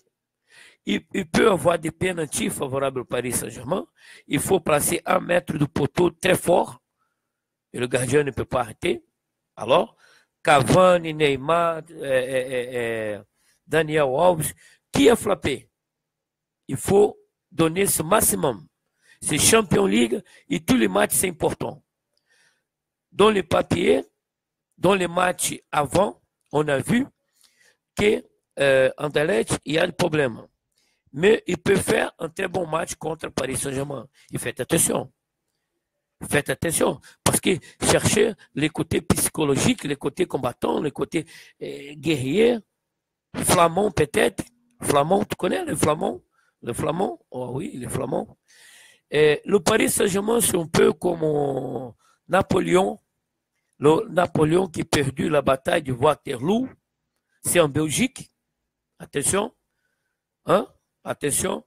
Il peut avoir des pénaltys favorables au Paris Saint-Germain. Il faut placer 1 mètre de poteau très fort et le gardien ne peut pas arrêter. Alors, Cavani, Neymar, Daniel Alves, qui a frappé? Il faut donner ce maximum. C'est Champions League et tous les matchs, c'est important. Dans les papiers, dans les matchs avant, on a vu que Anderlecht, il y a des problèmes. Mais il peut faire un très bon match contre Paris Saint-Germain. Et faites attention. Faites attention. Parce que cherchez les côtés psychologiques, les côtés combattants, les côtés guerriers. Flamand peut-être. Flamand, tu connais les Flamands? Les Flamands? Oh oui, les Flamands. Le Paris Saint-Germain, c'est un peu comme Napoléon. Le Napoléon qui a perdu la bataille de Waterloo. C'est en Belgique. Attention. Hein? Attention,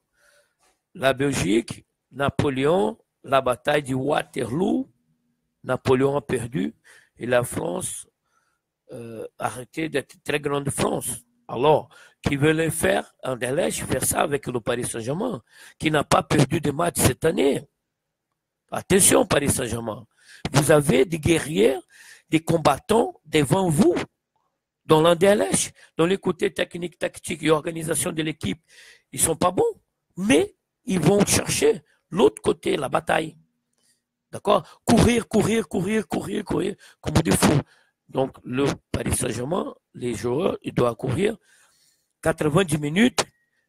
la Belgique, Napoléon, la bataille de Waterloo, Napoléon a perdu et la France a arrêté d'être très grande France. Alors, qui veulent faire Anderlecht, faire ça avec le Paris Saint-Germain, qui n'a pas perdu de match cette année. Attention, Paris Saint-Germain. Vous avez des guerriers, des combattants devant vous. Dans l'Anderlecht, dans les côtés techniques, tactiques et organisation de l'équipe, ils ne sont pas bons, mais ils vont chercher l'autre côté, la bataille. D'accord? Courir, comme des fous. Donc, le Paris Saint-Germain, les joueurs, ils doivent courir 90 minutes,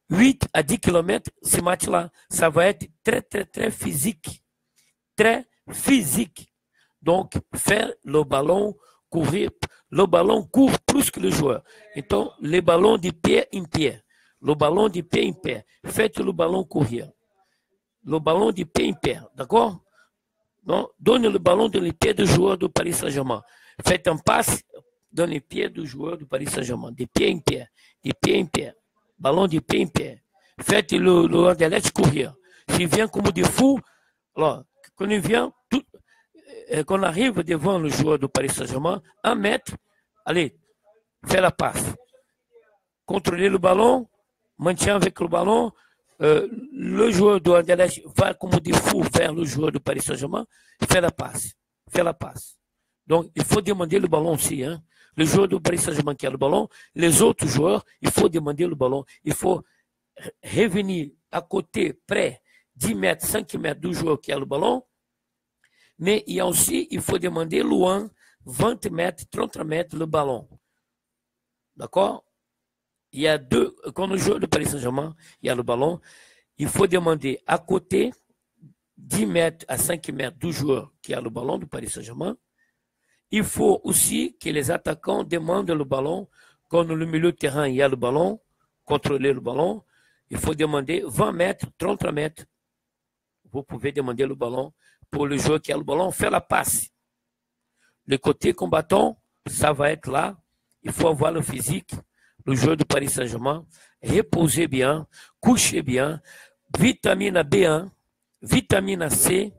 8 à 10 km, ce match-là. Ça va être très, très, très physique. Très physique. Donc, faire le ballon, courir. Le ballon court plus que le joueur. Donc, le ballon de pied en pied. Le ballon de pied en pied. Faites le ballon courir. Le ballon de pied en pied. D'accord? Donc, donnez le ballon dans les pieds du joueur du Paris Saint-Germain. Faites un passe dans les pieds du joueur du Paris Saint-Germain. De pied en pied. De pied en pied. Ballon de pied en pied. Faites le Anderlecht courir. S'il vient comme des fous, alors, quand il vient, qu'on arrive devant le joueur du Paris Saint-Germain, 1 mètre, allez, fais la passe. Contrôlez le ballon, maintien avec le ballon, le joueur de Anderlecht va comme des fous vers le joueur du Paris Saint-Germain, fait la passe. Fait la passe. Donc, il faut demander le ballon aussi. Hein. Le joueur du Paris Saint-Germain qui a le ballon, les autres joueurs, il faut demander le ballon. Il faut revenir à côté, près, 10 mètres, 5 mètres du joueur qui a le ballon. Mais il y a aussi, il faut demander loin, 20 mètres, 30 mètres le ballon. D'accord? Il y a deux, quand on joue le Paris Saint-Germain, il y a le ballon. Il faut demander à côté, 10 mètres à 5 mètres du joueur qui a le ballon du Paris Saint-Germain. Il faut aussi que les attaquants demandent le ballon. Quand le milieu de terrain, il y a le ballon, contrôler le ballon. Il faut demander 20 mètres, 30 mètres. Vous pouvez demander le ballon pour le joueur qui a le ballon, faire la passe. Le côté combattant, ça va être là. Il faut avoir le physique. Le joueur du Paris Saint-Germain, reposer bien, coucher bien, vitamine B1, vitamine C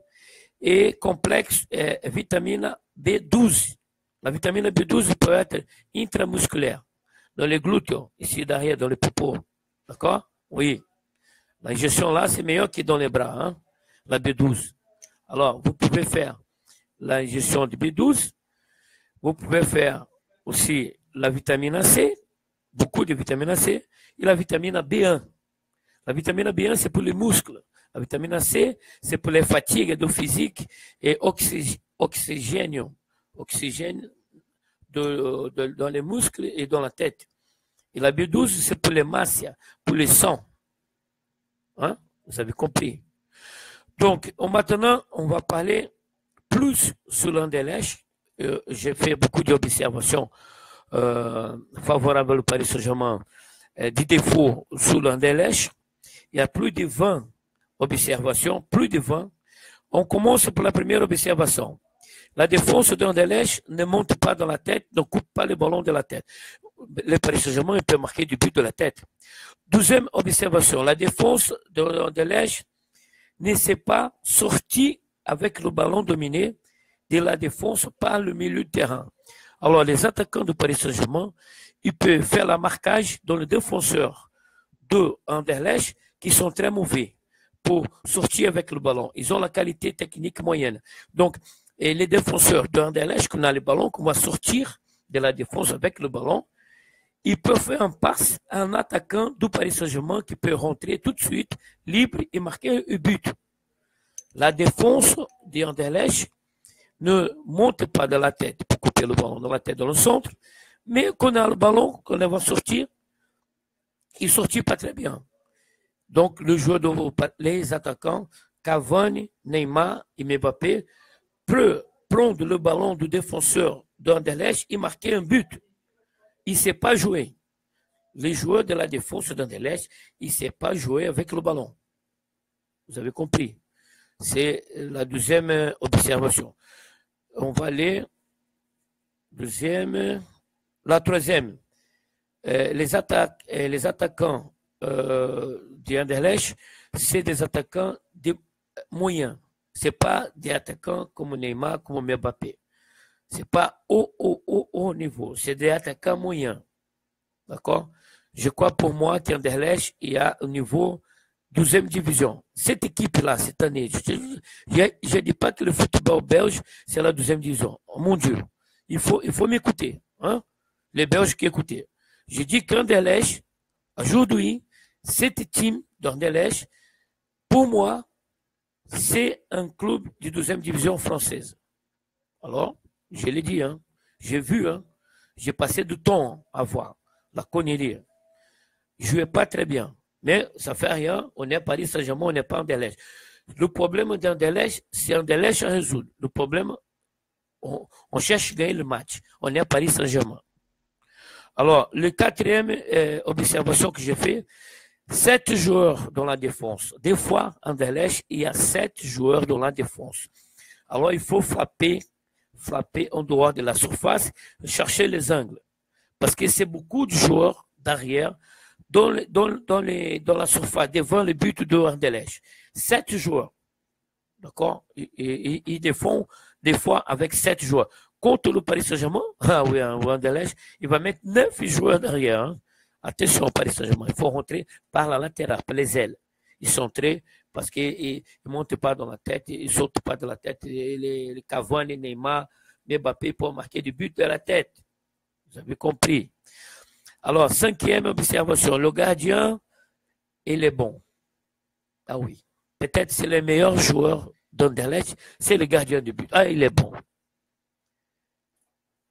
et complexe vitamine B12. La vitamine B12 peut être intramusculaire, dans les gluteaux, ici derrière, dans les poupons. D'accord? Oui. L'injection là, c'est meilleur que dans les bras, hein? La B12. Alors, vous pouvez faire l'injection de B12. Vous pouvez faire aussi la vitamine C, beaucoup de vitamine C. et la vitamine B1. La vitamine B1, c'est pour les muscles. La vitamine C, c'est pour les fatigues de physique et oxygène dans les muscles et dans la tête. Et la B12, c'est pour les masses, pour les sangs. Hein? Vous avez compris. Donc, maintenant, on va parler plus sur l'Anderlecht. J'ai fait beaucoup d'observations favorables au Paris Saint-Germain, des défauts sur l'Anderlecht. Il y a plus de 20 observations, plus de 20. On commence par la première observation. La défense d'Anderlecht ne monte pas dans la tête, ne coupe pas le ballon de la tête. Le Paris Saint-Germain peut marquer du but de la tête. Deuxième observation, la défense d'Anderlecht ne s'est pas sortie avec le ballon dominé de la défense par le milieu de terrain. Alors, les attaquants du Paris Saint-Germain, ils peuvent faire le marquage dans le défenseur de Anderlecht qui sont très mauvais pour sortir avec le ballon. Ils ont la qualité technique moyenne. Donc, et les défenseurs de Anderlecht, qu'on a le ballon, qu'on va sortir de la défense avec le ballon, ils peuvent faire un passe à un attaquant du Paris Saint-Germain qui peut rentrer tout de suite libre et marquer un but. La défense d'Anderlecht ne monte pas de la tête pour couper le ballon dans la tête dans le centre, mais qu'on a le ballon, qu'on va sortir, il ne sortit pas très bien. Donc, les attaquants, Cavani, Neymar et Mbappé, peuvent prendre le ballon du défenseur d'Anderlecht et marquer un but. Il ne sait pas jouer. Les joueurs de la défense d'Anderlecht, ils ne savent pas jouer avec le ballon. Vous avez compris. C'est la deuxième observation. On va aller. La troisième. Les attaquants d'Anderlecht, c'est des attaquants moyens. Ce n'est pas des attaquants comme Neymar, comme Mbappé. Ce n'est pas haut niveau. C'est des attaquants moyens. D'accord? Je crois pour moi qu'Anderlecht, il y a au niveau 12e division. Cette équipe-là, cette année, je ne dis pas que le football belge, c'est la 12e division. Oh, mon Dieu. Il faut m'écouter. Hein? Les Belges qui écoutaient. Je dis qu'Anderlecht, aujourd'hui, cette team d'Anderlecht, pour moi, c'est un club de 12e division française. Alors, je l'ai dit, hein, j'ai vu, hein, j'ai passé du temps à voir la connerie. Je ne jouais pas très bien, mais ça ne fait rien. On est à Paris Saint-Germain, on n'est pas Anderlecht. Le problème d'Anderlecht, c'est Anderlecht à résoudre. Le problème, on cherche à gagner le match. On est à Paris Saint-Germain. Alors, le quatrième observation que j'ai fait, 7 joueurs dans la défense. Des fois, en Anderlecht, il y a 7 joueurs dans la défense. Alors, il faut frapper en dehors de la surface, chercher les angles. Parce que c'est beaucoup de joueurs derrière dans la surface, devant le but de Anderlecht. 7 joueurs. D'accord? Ils défendent des fois avec 7 joueurs. Contre le Paris Saint-Germain, Anderlecht, il va mettre 9 joueurs derrière. Hein. Attention au Paris Saint-Germain, il faut rentrer par la latérale, par les ailes. Ils sont très, parce qu'ils ne montent pas dans la tête, ils ne sautent pas de la tête. Les Cavani, les Neymar, Mbappé pour marquer du but de la tête. Vous avez compris. Alors, 5e observation, le gardien, il est bon. Ah oui, peut-être c'est le meilleur joueur d'Anderlecht, c'est le gardien de but. Ah, il est bon.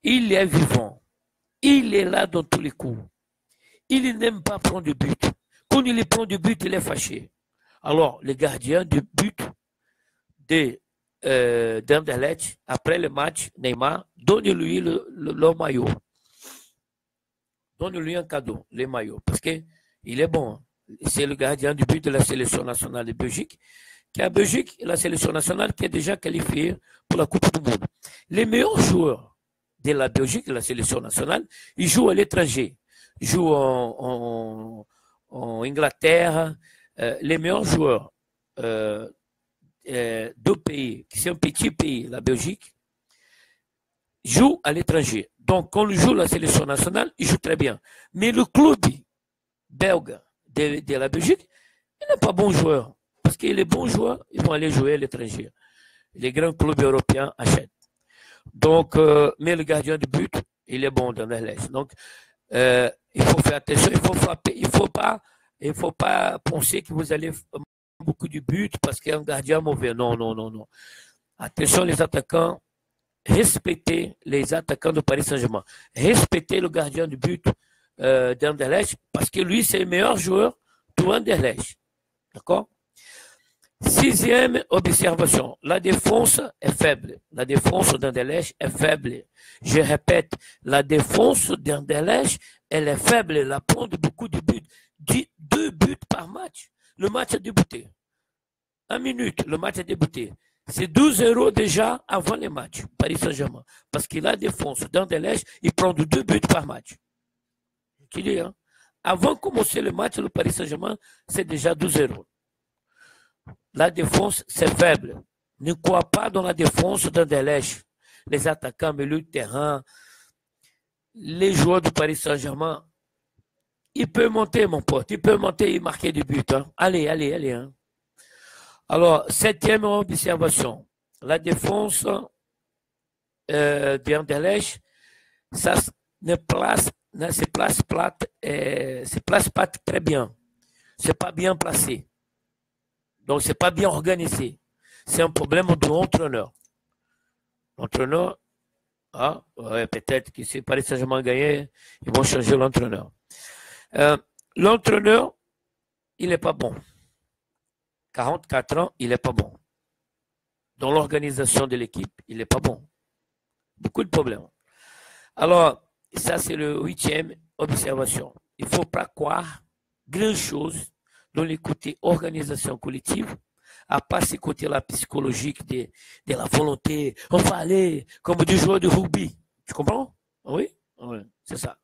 Il est vivant. Il est là dans tous les coups. Il n'aime pas prendre de but. Quand il prend du but, il est fâché. Alors, le gardien de but d'Anderlecht, après le match, Neymar, donne-lui le maillot. Donne-lui un cadeau, le maillot, parce qu'il est bon. C'est le gardien du but de la sélection nationale de Belgique, qui est à Belgique, la sélection nationale qui est déjà qualifiée pour la Coupe du Monde. Les meilleurs joueurs de la Belgique, de la sélection nationale, ils jouent à l'étranger. Ils jouent en Angleterre. Les meilleurs joueurs deux pays, qui sont un petit pays, la Belgique, jouent à l'étranger. Donc, quand ils jouent la sélection nationale, ils jouent très bien. Mais le club belge de la Belgique, il n'est pas bon joueur. Parce que les bons joueurs, ils vont aller jouer à l'étranger. Les grands clubs européens achètent. Donc, mais le gardien de but, il est bon dans la lèche. Donc, Il faut faire attention, il faut frapper, il faut pas penser que vous allez beaucoup de buts parce qu'il y a un gardien mauvais. Non, non, non, non. Attention les attaquants, respectez les attaquants de Paris Saint-Germain. Respectez le gardien du but d'Anderlecht parce que lui, c'est le meilleur joueur de Anderlecht. D'accord? Sixième observation, la défense est faible. La défense d'Anderlecht est faible. Je répète, la défense d'Anderlecht, elle est faible. Elle prend beaucoup de buts. 2 buts par match. Le match a débuté. 1 minute, le match a débuté. C'est 12-0 déjà avant les matchs, Paris Saint-Germain. Parce que la défense d'Anderlecht, il prend 2 buts par match. Je dis, hein? Avant de commencer le match, le Paris Saint-Germain, c'est déjà 12-0. La défense, c'est faible. Ne crois pas dans la défense d'Anderlecht. Les attaquants, milieu de terrain, les joueurs du Paris Saint-Germain, ils peuvent monter, mon pote. Ils peuvent monter et marquer des buts. Hein. Allez, allez, allez. Hein. Alors, 7e observation. La défense d'Anderlecht, ça ne se place pas très bien. C'est pas bien placé. Donc, c'est pas bien organisé. C'est un problème de l'entraîneur. L'entraîneur, ah, ouais, peut-être que si Paris Saint-Germain gagné, ils vont changer l'entraîneur. L'entraîneur, il n'est pas bon. 44 ans, il n'est pas bon. Dans l'organisation de l'équipe, il n'est pas bon. Beaucoup de problèmes. Alors, ça, c'est le 8e observation. Il ne faut pas croire grand-chose dans les côtés organisation collective, à part ce côté-là psychologique de la volonté. On va aller comme des joueurs de rugby. Tu comprends? Oui? Oui, c'est ça.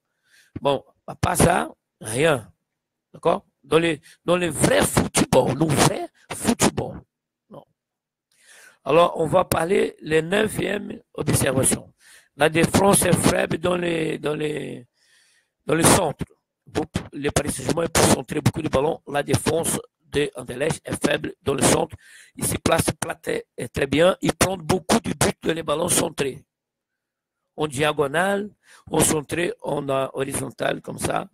Bon, à part ça, rien. D'accord? Dans les vrais football, le vrai football. Non. Alors, on va parler les 9e observation. La défense est faible dans les centres. Les Paris Saint-Germain peuvent centrer beaucoup de ballons. La défense de Anderlecht est faible dans le centre. Il se place très bien. Il prend beaucoup de buts dans les ballons centrés. En diagonale, en centré, en horizontal, comme ça,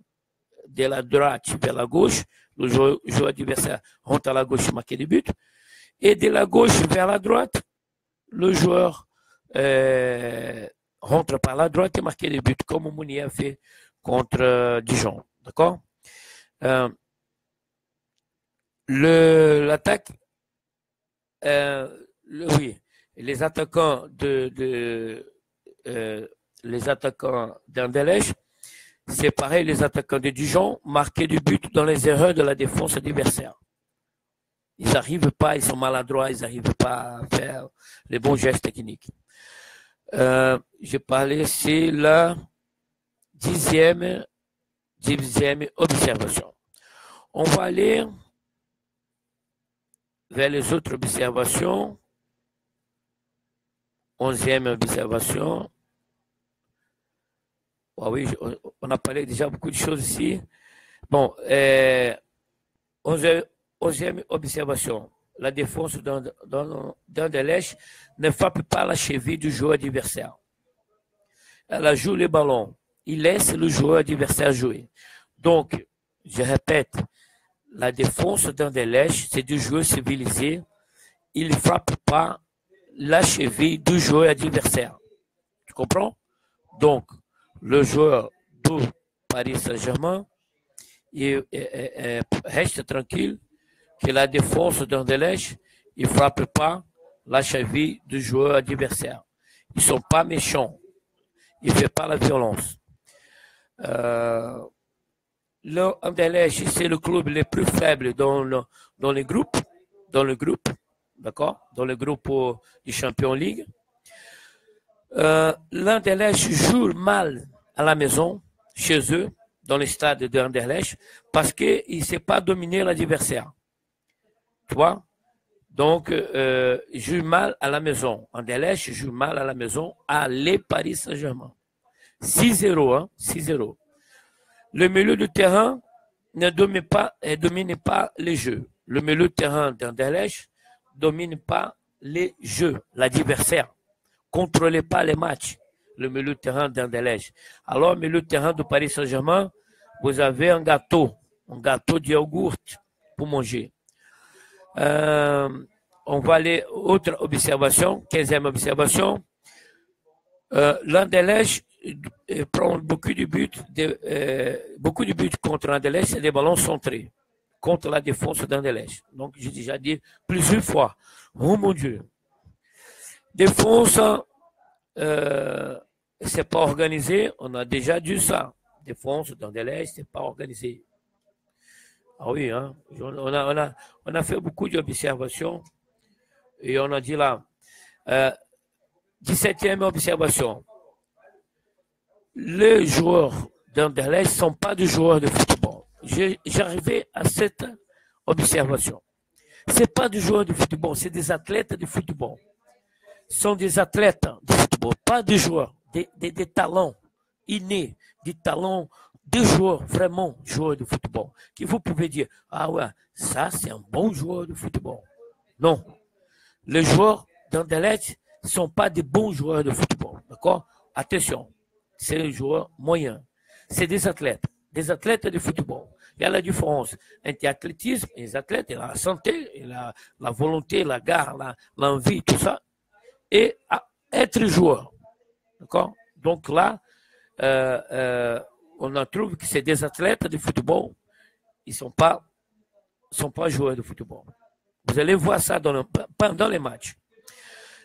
de la droite vers la gauche. Le joueur adversaire rentre à la gauche et marque des buts. Et de la gauche vers la droite, le joueur rentre par la droite et marque des buts, comme Mounier a fait contre Dijon. D'accord? L'attaque, oui, les attaquants les attaquants d'Anderlecht, c'est pareil, les attaquants de Dijon marquaient du but dans les erreurs de la défense adversaire. Ils n'arrivent pas, ils sont maladroits, ils n'arrivent pas à faire les bons gestes techniques. J'ai parlé, c'est la 10e observation. On va aller vers les autres observations. 11e observation. Oh oui, on a parlé déjà beaucoup de choses ici. Bon, 11e observation. La défense d'Anderlecht ne frappe pas la cheville du joueur adversaire. Elle joue le ballon. Il laisse le joueur adversaire jouer. Donc, je répète, la défense d'Anderlecht, c'est du joueur civilisé. Il ne frappe pas la cheville du joueur adversaire. Tu comprends? Donc, le joueur du Paris Saint-Germain reste tranquille que la défense d'Anderlecht ne frappe pas la cheville du joueur adversaire. Ils ne sont pas méchants. Ils ne font pas la violence. L'Anderlecht, c'est le club le plus faible dans le groupe. D'accord? Dans le groupe du Champions League. L'Anderlecht joue mal à la maison, chez eux, dans le stade de Anderlecht, parce qu'il ne sait pas dominer l'adversaire. Tu vois? Donc, il joue mal à la maison. Anderlecht joue mal à la maison à les Paris Saint-Germain. 6-0, hein? 6-0. Le milieu de terrain ne domine pas les jeux. Le milieu de terrain d'Anderlecht ne domine pas les jeux, l'adversaire. Contrôlez pas les matchs. le milieu de terrain d'Anderlecht. Alors, milieu de terrain de Paris Saint-Germain, vous avez un gâteau de yaourt pour manger. On va aller autre observation, 15e observation. L'Anderlecht prend beaucoup de buts contre l'Anderlecht, c'est des ballons centrés contre la défense d'Anderlecht. Donc, j'ai déjà dit plusieurs fois. Oh mon Dieu. Défense, c'est pas organisé. On a déjà dit ça. Défense d'Anderlecht, c'est pas organisé. Ah oui, hein. On a fait beaucoup d'observations et on a dit là. 17e observation. Les joueurs d'Anderlecht ne sont pas des joueurs de football. J'arrivais à cette observation. Ce n'est pas des joueurs de football, c'est des athlètes de football. Ce sont des athlètes de football, pas des joueurs, des talents innés, des talents de joueurs, vraiment joueurs de football. Que vous pouvez dire, ah ouais, ça c'est un bon joueur de football. Non. Les joueurs d'Anderlecht ne sont pas des bons joueurs de football. D'accord? Attention, c'est des joueurs moyens. C'est des athlètes de football. Il y a la différence entre l'athlétisme et les athlètes, et la santé, et la volonté, la garde, l'envie, tout ça, et être joueur. D'accord? Donc là, on en trouve que c'est des athlètes de football. Ils ne sont pas joueurs de football. Vous allez voir ça pendant les matchs.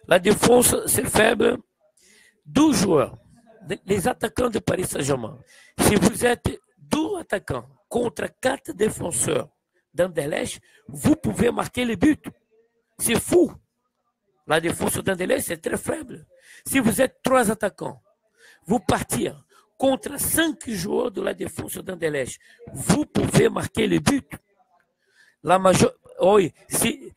La défense, c'est faible. 12 joueurs. Les attaquants de Paris Saint-Germain. Si vous êtes 12 attaquants contre 4 défenseurs d'Anderlecht, vous pouvez marquer les buts. C'est fou. La défense d'Anderlecht, c'est très faible. Si vous êtes 3 attaquants, vous partir contre 5 joueurs de la défense d'Anderlecht, vous pouvez marquer les buts. Oui, s'il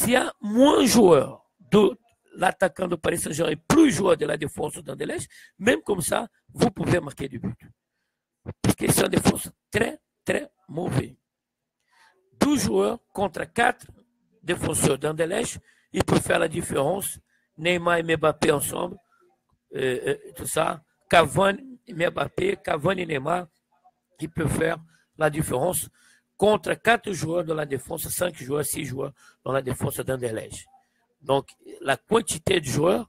y a moins joueurs de l'attaquant de Paris Saint-Germain et plus joueurs de la défense d'Anderlecht, même comme ça, vous pouvez marquer du but. Parce que c'est une défense très, très mauvaise. 12 joueurs contre 4 défenseurs d'Anderlecht, ils peuvent faire la différence. Neymar et Mbappé ensemble, tout ça. Cavani et Mbappé, Cavani et Neymar, ils peuvent faire la différence contre 4 joueurs de la défense, 5 joueurs, 6 joueurs dans la défense d'Anderlecht. Donc, la quantité de joueurs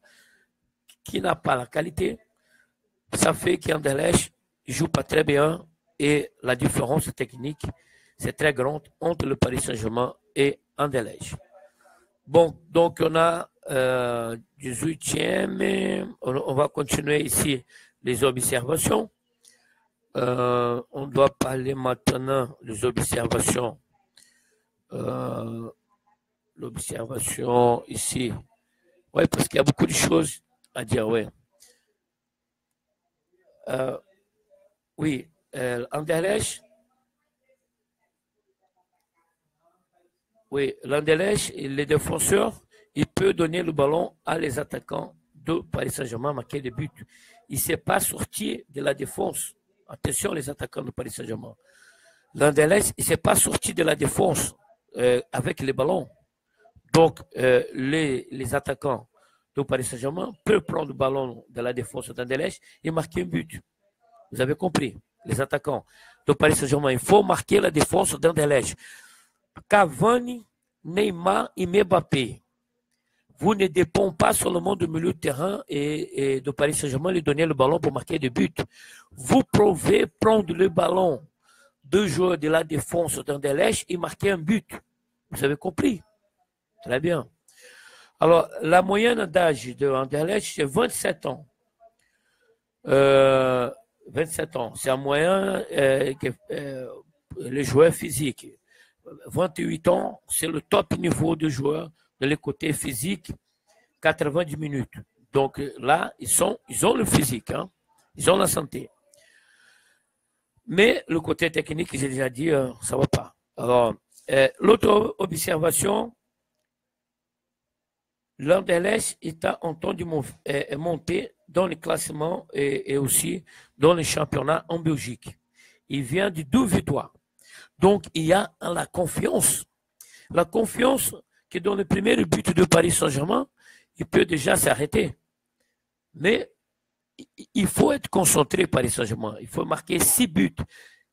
qui n'a pas la qualité, ça fait qu'Anderlecht ne joue pas très bien et la différence technique, c'est très grande entre le Paris Saint-Germain et Anderlecht. Bon, donc on a 18e, on va continuer ici les observations. On doit parler maintenant des observations. L'observation ici. Oui, parce qu'il y a beaucoup de choses à dire, oui. Oui, Anderlecht. Oui, l'Anderlecht, les défenseurs, il peut donner le ballon à les attaquants de Paris Saint-Germain, marquer des buts. Il ne s'est pas sorti de la défense. Attention, les attaquants de Paris Saint-Germain. L'Anderlecht, il ne s'est pas sorti de la défense avec les ballons. Donc, les attaquants de Paris Saint-Germain peuvent prendre le ballon de la défense d'Anderlecht et marquer un but. Vous avez compris? Les attaquants de Paris Saint-Germain, il faut marquer la défense d'Anderlecht. Cavani, Neymar et Mbappé. Vous ne dépendez pas seulement du milieu de terrain et de Paris Saint-Germain lui donner le ballon pour marquer des buts. Vous pouvez prendre le ballon de joueurs de la défense d'Anderlecht et marquer un but. Vous avez compris? Très bien. Alors, la moyenne d'âge de Anderlecht, c'est 27 ans. 27 ans. C'est un moyen les joueurs physiques. 28 ans, c'est le top niveau de joueurs de les côtés physiques, 90 minutes. Donc là, ils ont le physique, hein? Ils ont la santé. Mais le côté technique, j'ai déjà dit, ça ne va pas. Alors, l'autre observation, l'Anderlecht est en train de monter dans le classement et aussi dans les championnats en Belgique. Il vient de 2 victoires. Donc, il y a la confiance. La confiance que dans le premier but de Paris Saint-Germain, il peut déjà s'arrêter. Mais il faut être concentré Paris Saint-Germain. Il faut marquer 6 buts.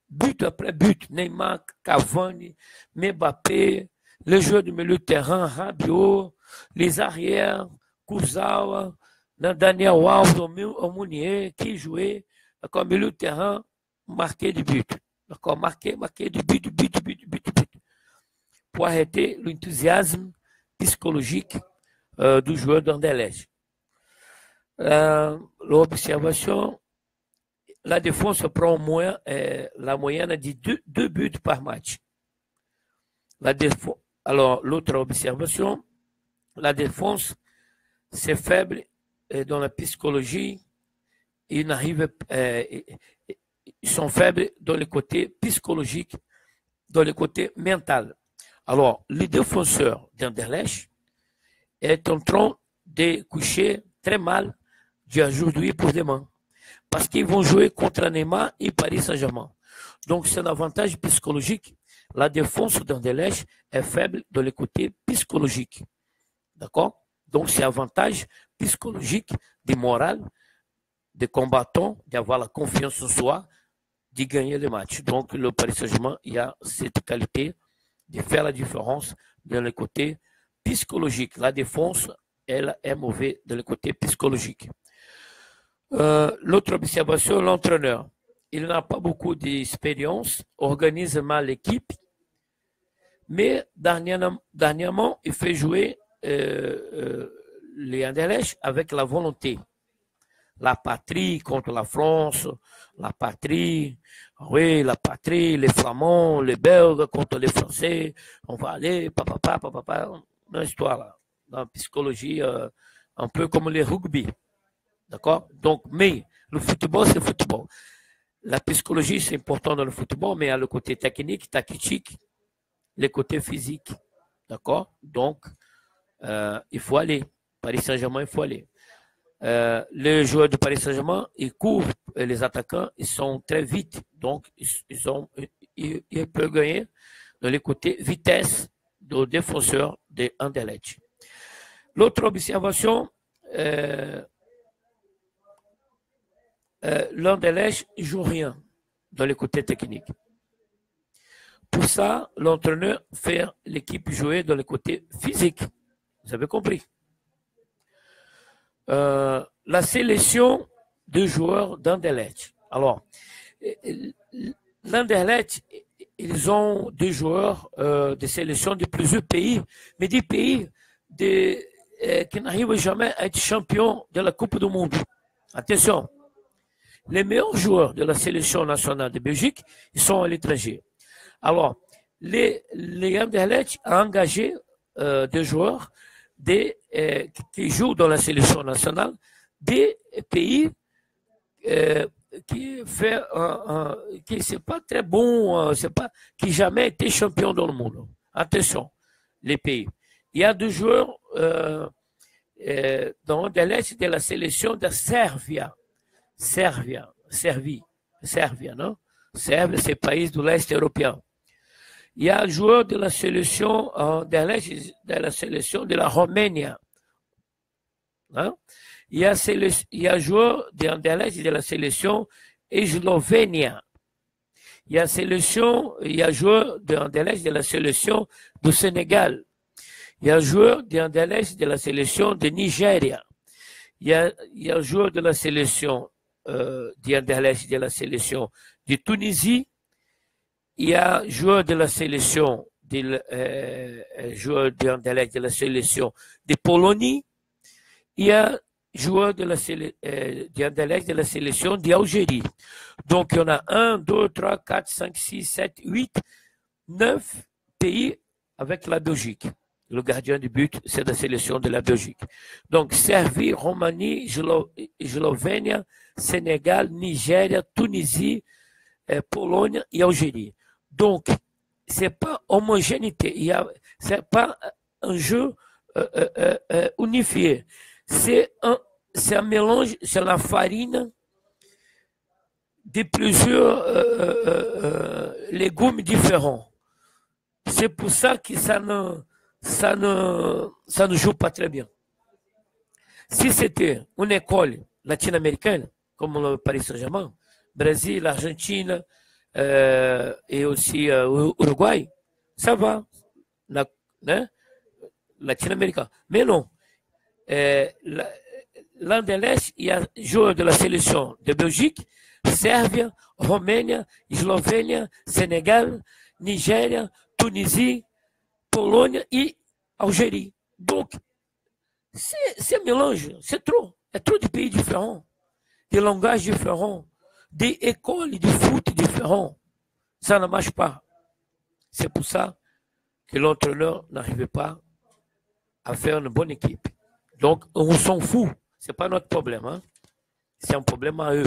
But après but. Neymar, Cavani, Mbappé, les joueurs du milieu de terrain, Rabiot, les arrières, Kurzawa, Daniel Alves, Mounier, qui jouait, d'accord, milieu de terrain, marquer du but. D'accord, marquer du but, du but, du but, du but, du but. Pour arrêter l'enthousiasme psychologique du joueur d'Anderlecht. L'observation, la défense prend la moyenne de 2 buts par match. Alors, l'autre observation, la défense, c'est faible dans la psychologie. Ils sont faibles dans le côté psychologique, dans le côté mental. Alors, le défenseur d'Anderlecht est en train de coucher très mal d'aujourd'hui pour demain. Parce qu'ils vont jouer contre Neymar et Paris Saint-Germain. Donc, c'est un avantage psychologique. La défense d'Anderlecht est faible dans le côté psychologique. D'accord? Donc, c'est un avantage psychologique, de morale, des combattants, d'avoir la confiance en soi, de gagner le match. Donc, le Paris Saint-Germain, il y a cette qualité de faire la différence dans le côté psychologique. La défense, elle est mauvaise dans le côté psychologique. L'autre observation, l'entraîneur. Il n'a pas beaucoup d'expérience, organise mal l'équipe, mais dernièrement, il fait jouer les Anderlecht avec la volonté. La patrie contre la France, la patrie, oui, la patrie, les Flamands, les Belges contre les Français, on va aller, papa, dans l'histoire là, dans la psychologie, un peu comme le rugby, d'accord? Donc, mais le football, c'est le football. La psychologie, c'est important dans le football, mais il y a le côté technique, tactique, le côté physique, d'accord? Donc, il faut aller. Paris Saint-Germain, il faut aller. Les joueurs de Paris Saint-Germain, ils courent, et les attaquants, ils sont très vite. Donc, ils peuvent gagner dans les côtés vitesse de défenseurs de Anderlecht. L'autre observation, l'Anderlecht ne joue rien dans les côtés techniques. Pour ça, l'entraîneur fait l'équipe jouer dans les côtés physiques. Vous avez compris? La sélection de joueurs d'Anderlecht. Alors, l'Anderlecht, ils ont des joueurs de sélection de plusieurs pays, mais des pays qui n'arrivent jamais à être champions de la Coupe du Monde. Attention, les meilleurs joueurs de la sélection nationale de Belgique, ils sont à l'étranger. Alors, les Anderlecht ont engagé des joueurs qui jouent dans la sélection nationale des pays qui c'est pas très bon, qui jamais été champion dans le monde. Attention, les pays. Il y a des joueurs dans l'Est de la sélection de Serbie, non? Serbie, c'est le pays de l'Est européen. Il y a un joueur de la sélection de la Roumanie. Hein? Il y a un joueur de la sélection eslovénia. Il y a un joueur de la sélection du Sénégal. Il y a un joueur de la sélection de Nigeria. Il y a un joueur de la sélection de la sélection de Tunisie. Il y a un joueur de la sélection de la sélection de Pologne. Il y a un joueur de la sélection d'Algérie. Donc, il y en a 1, 2, 3, 4, 5, 6, 7, 8, 9 pays avec la Belgique. Le gardien du but, c'est la sélection de la Belgique. Donc, Serbie, Roumanie, Eslovénie, Sénégal, Nigéria, Tunisie, Pologne et Algérie. Donc, ce n'est pas homogénéité, ce n'est pas un jeu unifié. C'est un mélange, c'est la farine de plusieurs légumes différents. C'est pour ça que ça ne joue pas très bien. Si c'était une école, latino-américaines, comme le Paris Saint-Germain, Brésil, Argentine et aussi Uruguay, ça va, hein, latino-américain. Mais non, l'Anderlecht, il y a joueur de la sélection de Belgique, Serbie, Roménie, Eslovénie, Sénégal, Nigéria, Tunisie, Pologne et Algérie. Donc, c'est un mélange, c'est trop. Il y a trop de pays différents, des langages différents, des écoles de foot différents. Ça ne marche pas. C'est pour ça que l'entraîneur n'arrivait pas à faire une bonne équipe. Donc, on s'en fout. Ce n'est pas notre problème. Hein? C'est un problème à eux.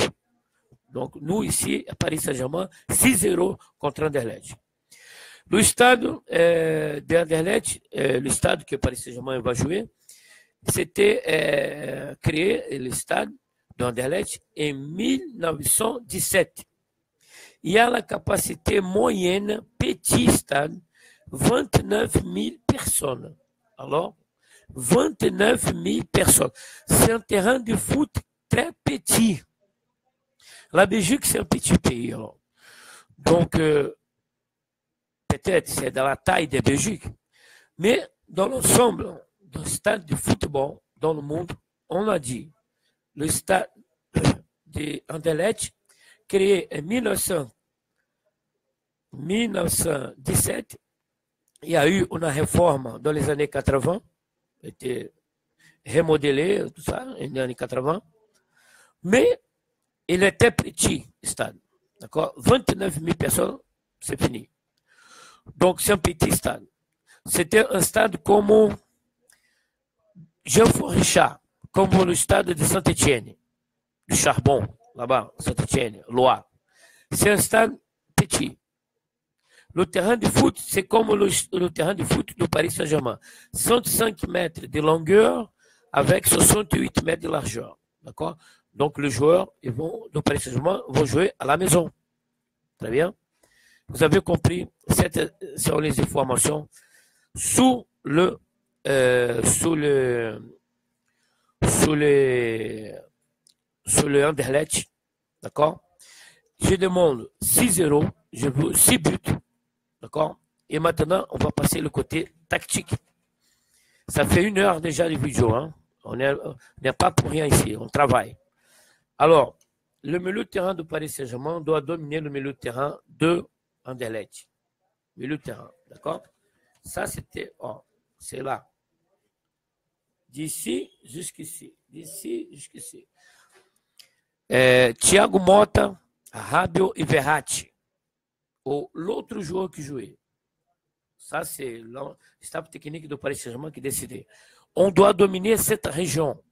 Donc, nous, ici, à Paris Saint-Germain, 6-0 contre Anderlecht. Le stade d'Anderlecht, le stade que Paris Saint-Germain va jouer, c'était créé, le stade d'Anderlecht, en 1917. Il y a la capacité moyenne, petit stade, 29 000 personnes. Alors, 29 000 personnes. C'est un terrain de foot très petit. La Belgique, c'est un petit pays. Alors. Donc, peut-être c'est dans la taille de Belgique. Mais dans l'ensemble d'un stade de football dans le monde, on a dit, le stade d'Anderlecht, créé en 1917, il y a eu une réforme dans les années 80, était remodelé, tout ça, dans les années 80, mais il était petit, le stade. D'accord? 29 000 personnes, c'est fini. Donc, c'est un petit stade. C'était un stade comme Geoffroy Richard, comme le stade de Saint-Étienne, du Charbon, là-bas, Saint-Étienne, Loire. C'est un stade petit. Le terrain de foot, c'est comme le terrain de foot de Paris Saint-Germain. 105 mètres de longueur avec 68 mètres de largeur. D'accord? Donc, les joueurs de Paris Saint-Germain vont jouer à la maison. Très bien. Vous avez compris, cette sont les informations sous le Anderlecht. D'accord? Je demande 6-0, je veux 6 buts. D'accord? Et maintenant, on va passer le côté tactique. Ça fait 1 heure déjà de vidéo. Hein? On n'est pas pour rien ici, on travaille. Alors, le milieu de terrain de Paris Saint-Germain doit dominer le milieu de terrain de Anderlecht. Milieu de terrain, d'accord? Ça, c'était, c'est là. D'ici jusqu'ici. D'ici jusqu'ici. Thiago Motta, Rabiot et Verratti. L'autre joueur qui jouait. Ça, c'est le staff technique de Paris Saint-Germain qui décidait. On doit dominer cette région.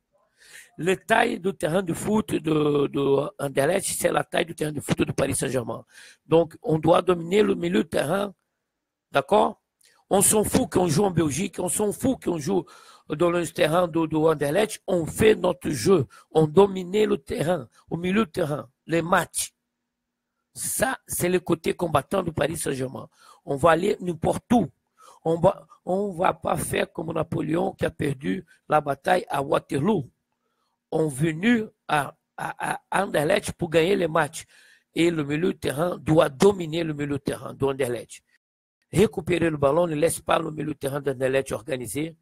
La taille du terrain de foot de Anderlecht, c'est la taille du terrain de foot de Paris Saint-Germain. Donc, on doit dominer le milieu de terrain. D'accord? On s'en fout qu'on joue en Belgique, on s'en fout qu'on joue dans le terrain de Anderlecht. On fait notre jeu. On domine le terrain, au milieu de terrain, les matchs. Ça, c'est le côté combattant de Paris Saint-Germain. On va aller n'importe où. On va pas faire comme Napoléon qui a perdu la bataille à Waterloo. On est venu à Anderlecht pour gagner les matchs. Et le milieu de terrain doit dominer le milieu de terrain d'Anderlecht. Récupérer le ballon, ne laisse pas le milieu de terrain d'Anderlecht organisé.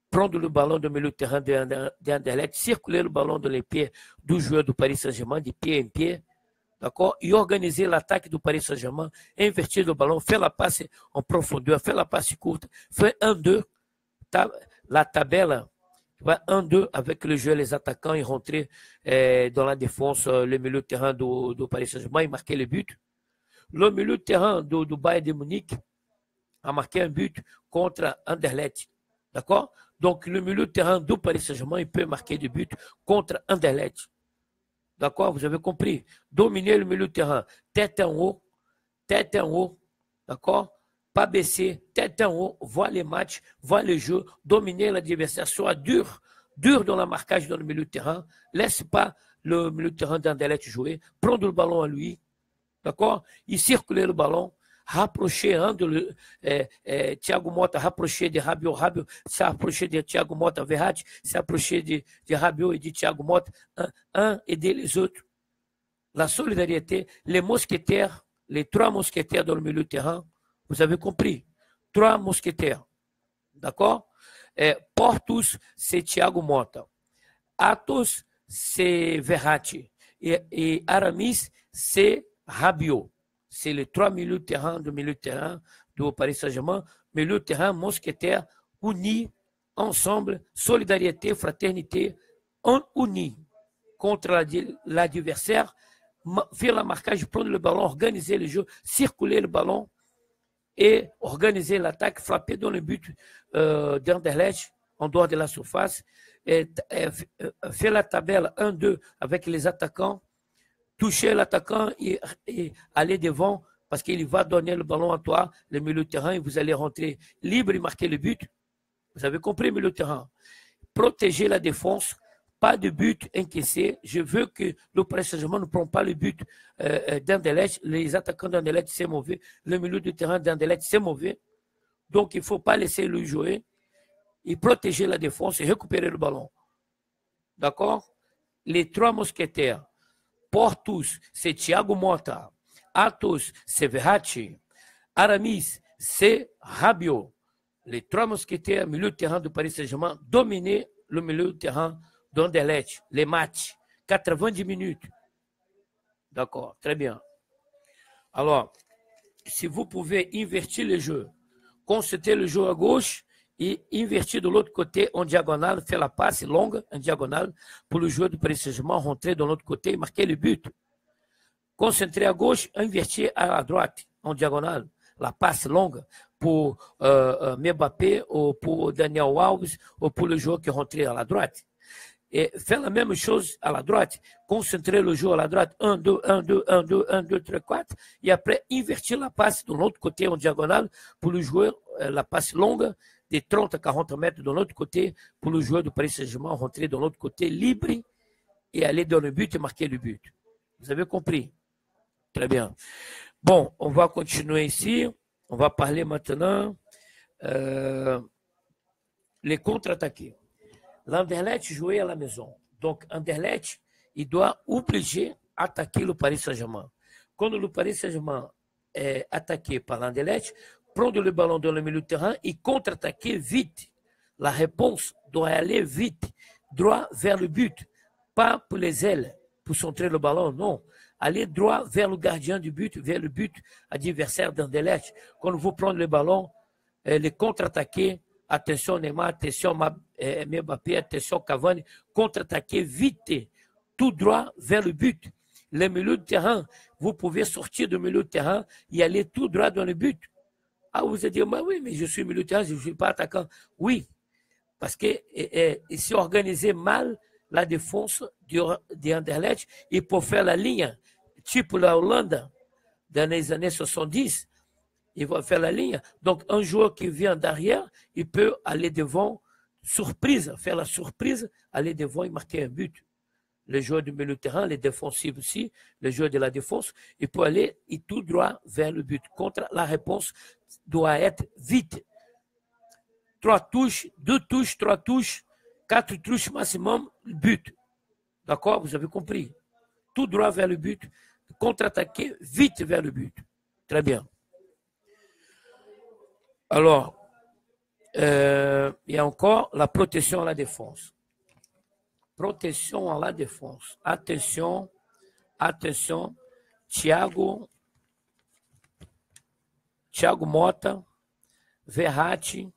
Prendre le ballon du milieu de terrain d'Anderlecht, circuler le ballon dans les pieds du joueur du Paris Saint-Germain, de pied en pied. D'accord? Et organiser l'attaque du Paris Saint-Germain, invertir le ballon, faire la passe en profondeur, faire la passe courte, faire 1-2, la tabelle, 1-2 avec le jeu, les attaquants et rentrer dans la défense, le milieu de terrain du Paris Saint-Germain et marquer le but. Le milieu de terrain du Bayern de Munich a marqué un but contre Anderlecht. D'accord? Donc, le milieu de terrain du Paris Saint-Germain, il peut marquer des buts contre Anderlecht. D'accord? Vous avez compris? Dominer le milieu de terrain, tête en haut, d'accord? Pas baisser, tête en haut, voir les matchs, voir les jeux, dominer l'adversaire, soit dur dans le marquage dans le milieu de terrain, laisse pas le milieu de terrain d'Anderlecht jouer, prendre le ballon à lui, d'accord? Il circule le ballon rapprocher Thiago Motta, rapprocher de Rabiot, Rabiot se rapprocher de Thiago Motta, Verratti se rapprocher de Rabiot et de Thiago Motta, un aider les autres. La solidarité, les mousquetaires, les 3 mousquetaires dans le milieu de terrain, vous avez compris, 3 mousquetaires, d'accord? Portus, c'est Thiago Motta. Athos, c'est Verratti. Et Aramis, c'est Rabiot. C'est les 3 milieux de terrain du Paris Saint-Germain. Milieu de terrain, mousquetaires, unis, ensemble, solidarité, fraternité, unis contre l'adversaire, faire le marquage, prendre le ballon, organiser le jeu, circuler le ballon et organiser l'attaque, frapper dans le but d'Anderlecht en dehors de la surface, et faire la tabelle 1-2 avec les attaquants, toucher l'attaquant et aller devant parce qu'il va donner le ballon à toi, le milieu de terrain, et vous allez rentrer libre et marquer le but. Vous avez compris, milieu de terrain. Protéger la défense, pas de but encaissé. Je veux que le Paris Saint-Germain ne prenne pas le but d'Anderlecht. Les attaquants d'Anderlecht, c'est mauvais. Le milieu de terrain d'Anderlecht, c'est mauvais. Donc, il ne faut pas laisser le jouer et protéger la défense et récupérer le ballon. D'accord? Les 3 mousquetaires. Portus, c'est Thiago Motta. Athos, c'est Verratti. Aramis, c'est Rabiot. Les 3 mousquetaires, milieu de terrain du Paris Saint-Germain, dominer le milieu de terrain d'Anderlecht. Les matchs, 90 minutes. D'accord, très bien. Alors, si vous pouvez invertir le jeu, concentrer le jeu à gauche et invertir de l'autre côté en diagonale, faire la passe longue en diagonale pour le joueur du Paris Saint-Germain rentrer de l'autre côté et marquer le but. Concentrer à gauche, invertir à droite en diagonale, la passe longue pour Mbappé ou pour Daniel Alves ou pour le joueur qui est rentré à la droite. Et faire la même chose à la droite, concentrer le jeu à la droite, 1, 2, 1, 2, 1, 2, 1, 2, 3, 4, et après invertir la passe de l'autre côté en diagonale pour le joueur, la passe longue de 30 à 40 mètres de l'autre côté pour le joueur du Paris Saint-Germain rentrer de l'autre côté libre et aller dans le but et marquer le but. Vous avez compris? Très bien. Bon, on va continuer ici. On va parler maintenant les contre-attaqués. L'Anderlecht jouait à la maison. Donc, Anderlecht, il doit obliger à attaquer le Paris Saint-Germain. Quand le Paris Saint-Germain est attaqué par l'Anderlecht, prendre le ballon dans le milieu de terrain et contre-attaquer vite. La réponse doit aller vite, droit vers le but, pas pour les ailes, pour centrer le ballon, non. Aller droit vers le gardien du but, vers le but adversaire d'Anderlecht. Quand vous prenez le ballon, les contre-attaquer, attention Neymar, attention Mbappé, attention Cavani, contre-attaquer vite, tout droit vers le but. Le milieu de terrain, vous pouvez sortir du milieu de terrain et aller tout droit dans le but. Ah, vous allez dire, oui, mais je suis milieu de terrain, je ne suis pas attaquant. Oui, parce que si organiser mal la défense d'Anderlecht, il peut faire la ligne, type la Hollande, dans les années 70, il va faire la ligne. Donc, un joueur qui vient derrière, il peut aller devant, surprise, faire la surprise, aller devant et marquer un but. Les joueurs du milieu de terrain, les défensifs aussi, les joueurs de la défense, il peut aller et tout droit vers le but. Contre, la réponse doit être vite. 3 touches, 2 touches, 3 touches, 4 touches maximum, but. D'accord? Vous avez compris? Tout droit vers le but, contre-attaquer vite vers le but. Très bien. Alors, il y a encore la protection à la défense. Protection à la défense. Attention, attention. Thiago Motta, Verratti.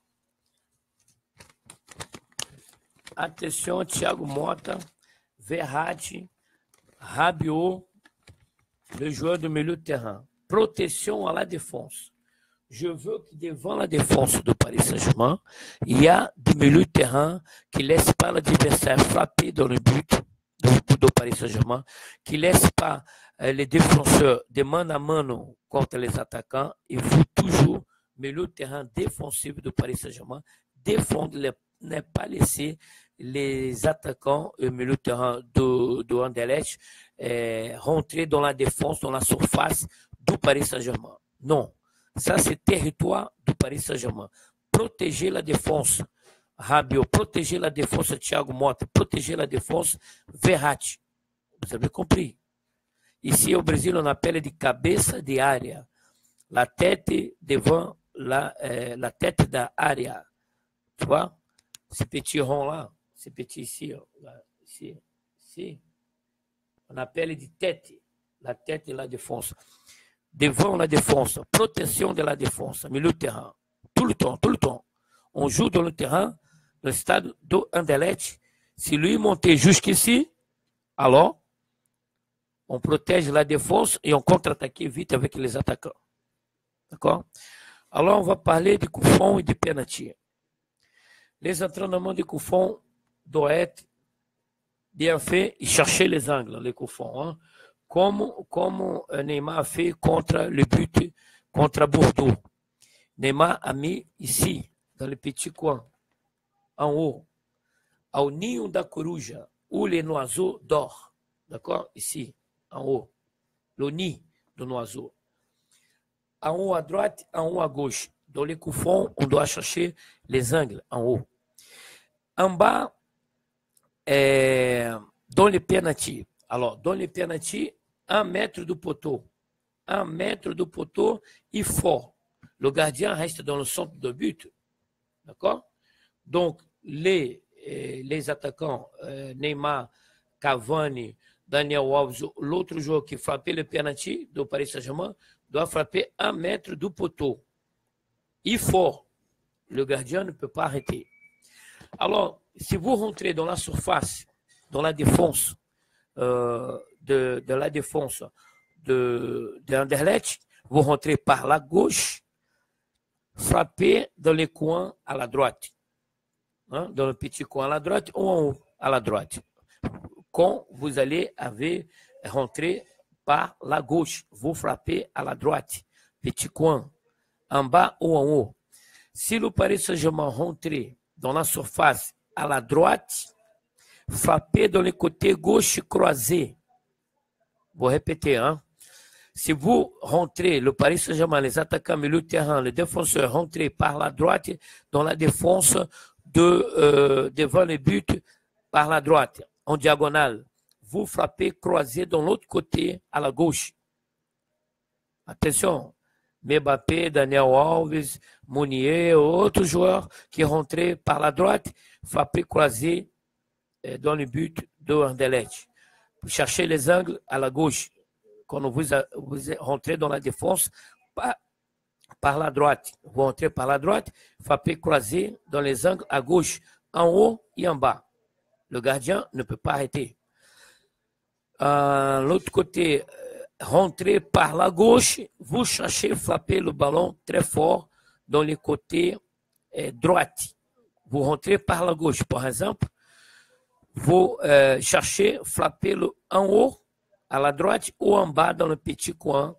Attention, Thiago Motta, Verratti, Rabiot, le joueur du milieu de terrain. Protection à la défense. Je veux que devant la défense du Paris Saint-Germain, il y a des milieux de terrain qui ne laissent pas l'adversaire frapper dans le but du Paris Saint-Germain, qui ne laissent pas les défenseurs de mano à mano contre les attaquants. Il faut toujours, milieu de terrain défensif du Paris Saint-Germain, défendre, ne pas laisser les attaquants au milieu de terrain de Anderlecht rentrer dans la défense, dans la surface du Paris Saint-Germain. Non. Ça, c'est territoire du Paris Saint-Germain. Protéger la défense. Rabiot, protéger la défense. Thiago Motta, protéger la défense. Verratti. Vous avez compris? Ici, au Brésil, on appelle de cabeça de área. La tête devant la tête de área. Tu vois? Ces petits ronds-là, ces petits ici, là, ici, on appelle de tête. La tête de la défense. Devant la défense. Protection de la défense. Milieu de terrain. Tout le temps. On joue dans le terrain, le stade d'Anderlecht. Si lui montait jusqu'ici, alors, on protège la défense et on contre-attaque vite avec les attaquants. D'accord? Alors, on va parler de coup franc et de penalty. Les entraînements de coup franc doivent être bien faits et chercher les angles, les coups francs. Hein? Comme Neymar a fait contre le but contre Bordeaux. Neymar a mis ici, dans le petit coin, en haut, au ninho da coruja, où les oiseaux dorment. D'accord? Ici, en haut. Le nid de oiseau. En haut à droite, en haut à gauche. Dans les coups francs, on doit chercher les angles en haut. En bas, dans les pénaltys. Alors, dans les pénaltys, 1 mètre du poteau. 1 mètre du poteau et fort. Le gardien reste dans le centre de but. D'accord? Donc, les attaquants, Neymar, Cavani, Daniel Alves, l'autre joueur qui frappait le penalty do Paris Saint-Germain, doit frapper 1 mètre du poteau. Il faut. Le gardien ne peut pas arrêter. Alors, si vous rentrez dans la surface, dans la défense, de la défense de Anderlecht, vous rentrez par la gauche, frappez dans les coins à la droite. Hein, dans le petit coin à la droite ou en haut à la droite. Quand vous allez rentrer par la gauche, vous frappez à la droite, petit coin, en bas ou en haut. Si le Paris Saint-Germain rentrer dans la surface à la droite, frappez dans le côté gauche croisé. Vous répétez, hein? Si vous rentrez, le Paris Saint-Germain, les attaquants, milieu de terrain, les défenseurs rentrez par la droite dans la défense devant le but par la droite, en diagonale. Vous frappez croisé dans l'autre côté à la gauche. Attention, Mbappé, Daniel Alves, Mounier, autres joueurs qui rentraient par la droite, frappez croisé dans le but de Anderlecht. Vous cherchez les angles à la gauche. Quand vous rentrez dans la défense, par la droite. Vous rentrez par la droite, frappez croisé dans les angles à gauche, en haut et en bas. Le gardien ne peut pas arrêter. L'autre côté, rentrez par la gauche, vous cherchez frapper le ballon très fort dans les côtés droite. Vous rentrez par la gauche, par exemple, vous cherchez frapper en haut, à la droite ou en bas dans le petit coin,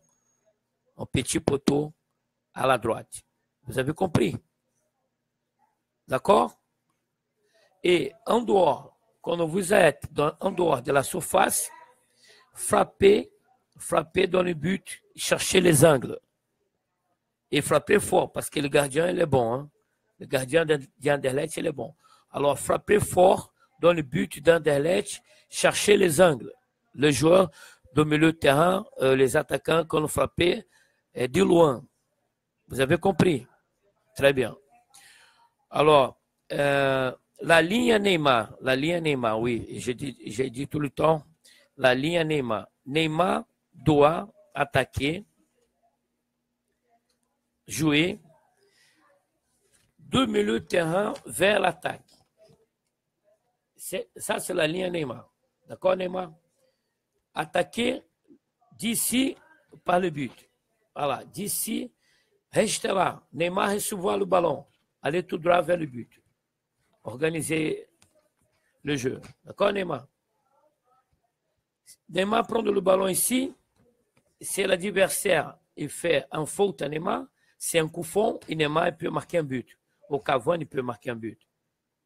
un petit poteau à la droite. Vous avez compris? D'accord? Et en dehors, quand vous êtes en dehors de la surface, frappez dans le but, cherchez les angles. Et frappez fort, parce que le gardien, il est bon. Hein? Le gardien d'Anderlecht, il est bon. Alors, frappez fort dans le but d'Anderlecht, cherchez les angles. Le joueur de milieu de terrain, les attaquants, quand vous frappez, de loin. Vous avez compris? Très bien. Alors, la ligne Neymar, oui, j'ai dit tout le temps, la ligne Neymar. Neymar doit attaquer, jouer, 2 milieux de terrain vers l'attaque. Ça, c'est la ligne Neymar. D'accord, Neymar? Attaquer d'ici par le but. Voilà, d'ici, restez là. Neymar recevoir le ballon. Allez tout droit vers le but. Organiser le jeu. D'accord, Neymar? Neymar prend le ballon ici. Si l'adversaire fait un faute à Neymar, c'est un coup franc et Neymar peut marquer un but. Ou Cavani peut marquer un but.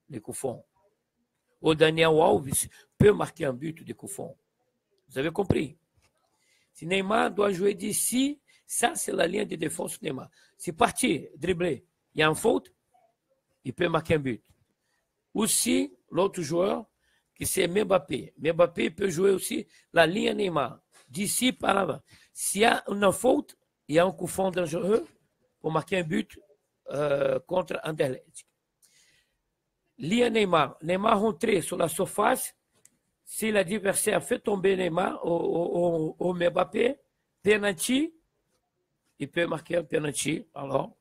Les coups francs. Ou Daniel Alves peut marquer un but de coup franc. Vous avez compris? Si Neymar doit jouer d'ici Ça, c'est la ligne de défense de Neymar. C'est parti, dribbler. Il y a une faute, il peut marquer un but. Aussi, l'autre joueur, qui c'est Mbappé. Mbappé peut jouer aussi la ligne Neymar, d'ici par là-bas. S'il y a une faute, il y a un coup franc dangereux pour marquer un but contre Anderlecht. Ligne Neymar. Neymar rentré sur la surface. Si l'adversaire fait tomber Neymar au Mbappé, penalty, il peut marquer un penalty. Alors,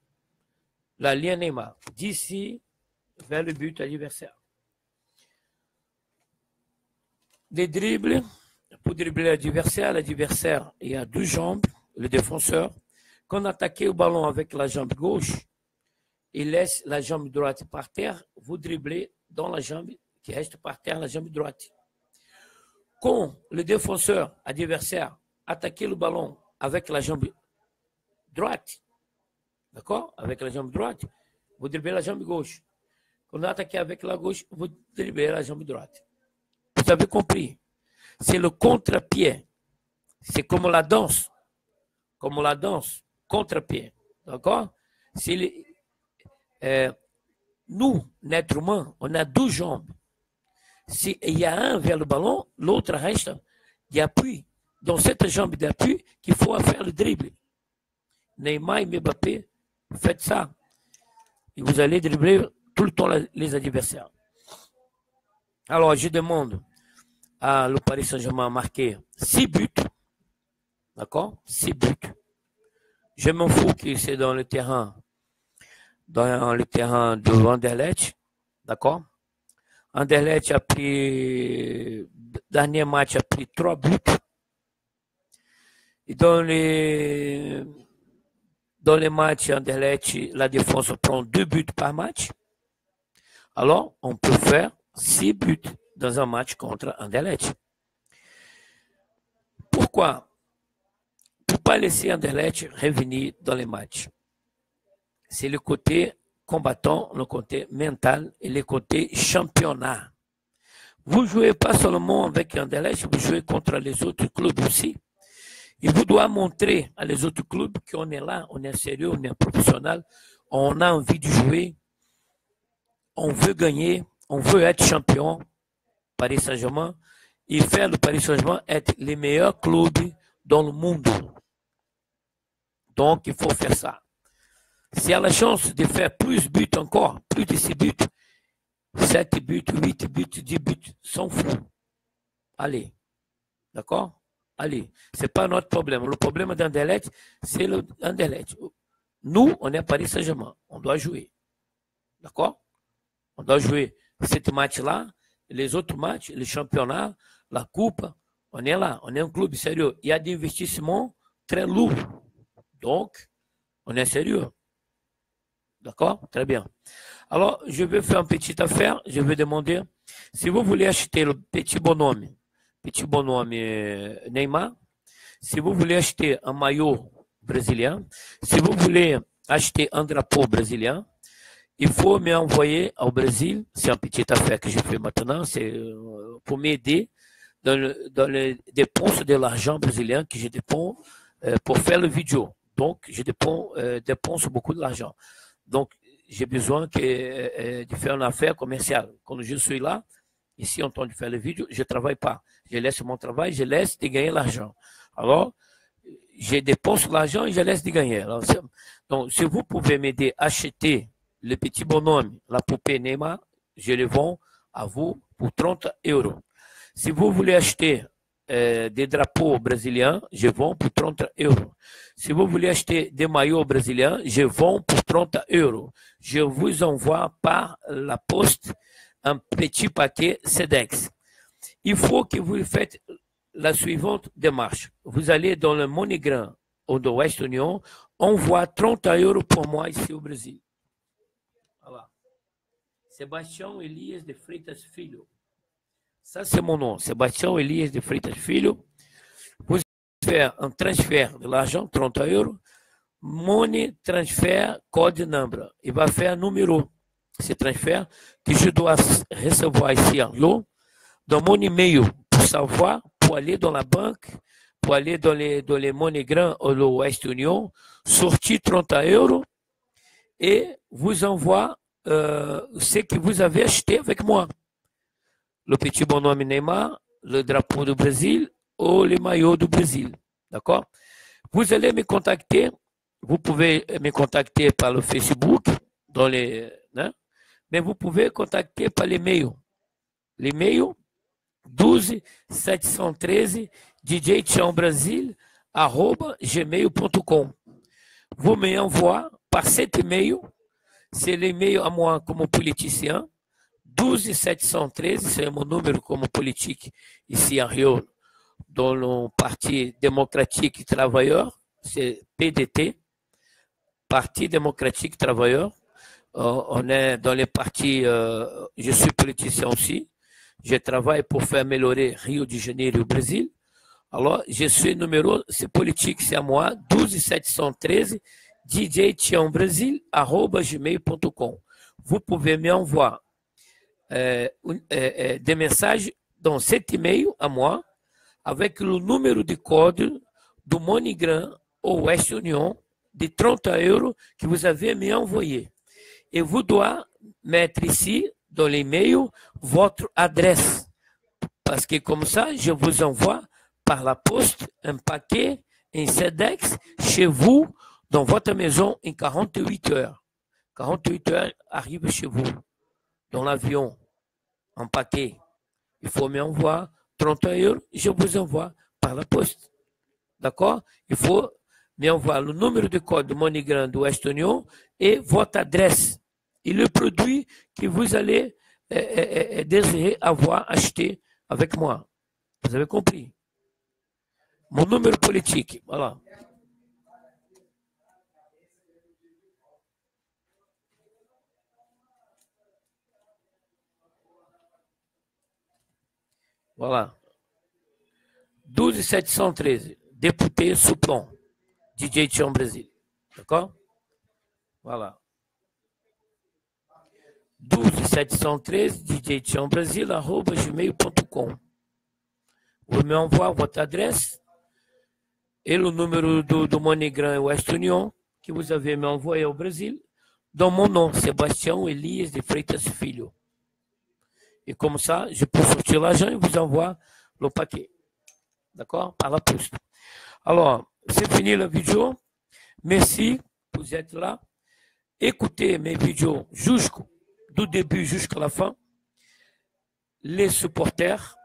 la ligne Neymar, d'ici vers le but adversaire. Des dribbles, pour dribbler l'adversaire, il y a deux jambes, le défenseur. Quand attaquez le ballon avec la jambe gauche, il laisse la jambe droite par terre, vous dribblez dans la jambe qui reste par terre, la jambe droite. Quand le défenseur adversaire attaque le ballon avec la jambe droite, d'accord? Avec la jambe droite, vous dribblez la jambe gauche. Quand vous attaquez avec la gauche, vous dribblez la jambe droite. Vous avez compris? C'est le contre-pied. C'est comme la danse. Comme la danse, contre-pied. D'accord? Nous, l'être humain, on a deux jambes. S'il y a un vers le ballon, l'autre reste d'appui. Dans cette jambe d'appui qu'il faut faire le dribble. Neymar et Mbappé, faites ça. Et vous allez dribbler tout le temps les adversaires. Alors, je demande à le Paris Saint-Germain marquer 6 buts. D'accord? 6 buts. Je m'en fous que c'est dans le terrain de Anderlecht. D'accord? Anderlecht a pris, dernier match a pris 3 buts. Et dans les matchs Anderlecht, la défense prend 2 buts par match. Alors, on peut faire 6 buts dans un match contre Anderlecht. Pourquoi? Pour ne pas laisser Anderlecht revenir dans les matchs. C'est le côté combattant, le côté mental et le côté championnat. Vous ne jouez pas seulement avec Anderlecht, vous jouez contre les autres clubs aussi. Et vous devez montrer à les autres clubs qu'on est là, on est sérieux, on est professionnel, on a envie de jouer, on veut gagner, on veut être champion, Paris Saint-Germain, et faire le Paris Saint-Germain être les meilleurs clubs dans le monde. Donc, il faut faire ça. S'il y a la chance de faire plus de buts encore, plus de 6 buts, 7 buts, 8 buts, 10 buts, s'en fout. Allez. D'accord? Allez. Ce n'est pas notre problème. Le problème d'Anderlecht, c'est l'Anderlecht. Nous, on est à Paris Saint-Germain. On doit jouer. D'accord? On doit jouer ce match-là, les autres matchs, les championnats, la coupe. On est là. On est un club sérieux. Il y a des investissements très lourds. Donc, on est sérieux. D'accord? Très bien. Alors, je vais faire une petite affaire. Je vais demander, si vous voulez acheter le petit bonhomme Neymar, si vous voulez acheter un maillot brésilien, si vous voulez acheter un drapeau brésilien, il faut m'envoyer au Brésil. C'est une petite affaire que je fais maintenant. C'est pour m'aider dans les dépenses de l'argent brésilien que je dépense pour faire le vidéo. Donc, je dépense beaucoup d'argent. Donc, j'ai besoin de faire une affaire commerciale. Quand je suis là, ici, en train de faire le vidéo, je ne travaille pas. Je laisse mon travail, je laisse de gagner l'argent. Alors, je dépense l'argent et je laisse de gagner. Alors, donc, si vous pouvez m'aider à acheter le petit bonhomme, la poupée Neymar, je le vends à vous pour 30 €. Si vous voulez acheter des drapeaux brésiliens, je vends pour 30 €. Si vous voulez acheter des maillots brésiliens, je vends pour 30 €. Je vous envoie par la poste un petit paquet Sedex. Il faut que vous faites la suivante démarche. Vous allez dans le MoneyGram ou de Western Union, envoie 30 € pour moi ici au Brésil. Voilà. Sebastião Elias de Freitas Filho. Ça, c'est mon nom, Sebastião Elias de Freitas Filho. Vous faites un transfert de l'argent, 30 €, money transfer code number. Il va faire un numéro, ce transfert, que je dois recevoir ici en lot, dans mon email, pour savoir, pour aller dans la banque, pour aller dans les MoneyGram ou le West Union, sortir 30 € et vous envoie ce que vous avez acheté avec moi. Le petit bonhomme Neymar, le drapeau du Brésil ou les maillots du Brésil. D'accord? Vous allez me contacter. Vous pouvez me contacter par le Facebook, mais vous pouvez contacter par l'email. L'email 12 713 djtianbrasil@gmail.com. Vous m'envoyez par cet email, c'est l'email à moi comme politicien, 12 713, c'est mon numéro comme politique ici à Rio, dans le Parti démocratique travailleur, c'est PDT, Parti démocratique travailleur. On est dans les partis, je suis politicien aussi. Je travaille pour faire améliorer Rio de Janeiro au Brésil. Alors, je suis numéro, c'est politique, c'est à moi, 12 713 djtianbrasil@gmail.com. Vous pouvez m'envoyer des messages dans cet email à moi, avec le numéro de code du MoneyGram ou West Union de 30 € que vous avez me envoyé. Et vous devez mettre ici, dans l'email, votre adresse. Parce que comme ça, je vous envoie par la poste un paquet, un SEDEX, chez vous, dans votre maison, en 48 heures. 48 heures arrive chez vous, dans l'avion, en paquet. Il faut m'envoyer 30 €, je vous envoie par la poste. D'accord? Il faut m'envoyer le numéro de code de MoneyGram de West Union et votre adresse. Et le produit que vous allez désirer avoir acheté avec moi. Vous avez compris? Mon numéro politique, voilà. Voilà. 12 713, député Souplon, DJ Tian Brasil. D'accord? Voilà. 12 713, DJ Tian Brasil, @gmail.com. Vous m'envoyez votre adresse et le numéro do MoneyGram West Union que vous avez m'envoyé au Brésil, dans mon nom, Sébastien Elias de Freitas Filho. Et comme ça, je peux sortir l'argent et vous envoie le paquet. D'accord? Par la poste. Alors, c'est fini la vidéo. Merci, vous êtes là. Écoutez mes vidéos du début jusqu'à la fin. Les supporters,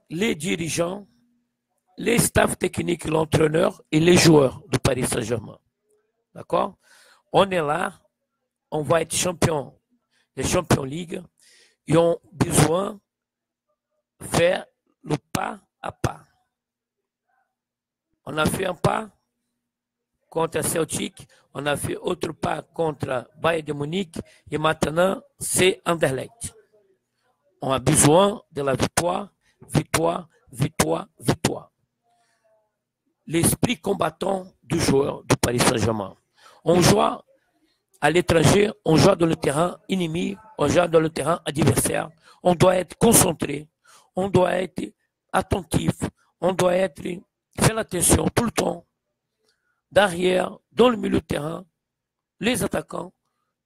les dirigeants, les staffs techniques, l'entraîneur et les joueurs du Paris Saint-Germain. D'accord? On est là, on va être champion des Champions League et on a besoin de faire le pas à pas. On a fait un pas contre Celtic, on a fait autre pas contre Bayern de Munich et maintenant c'est Anderlecht. On a besoin de la victoire, victoire, victoire, victoire. L'esprit combattant du joueur du Paris Saint-Germain. On joue à l'étranger, on joue dans le terrain ennemi, on joue dans le terrain adversaire. On doit être concentré, on doit être attentif, on doit faire attention tout le temps. Derrière, dans le milieu de terrain, les attaquants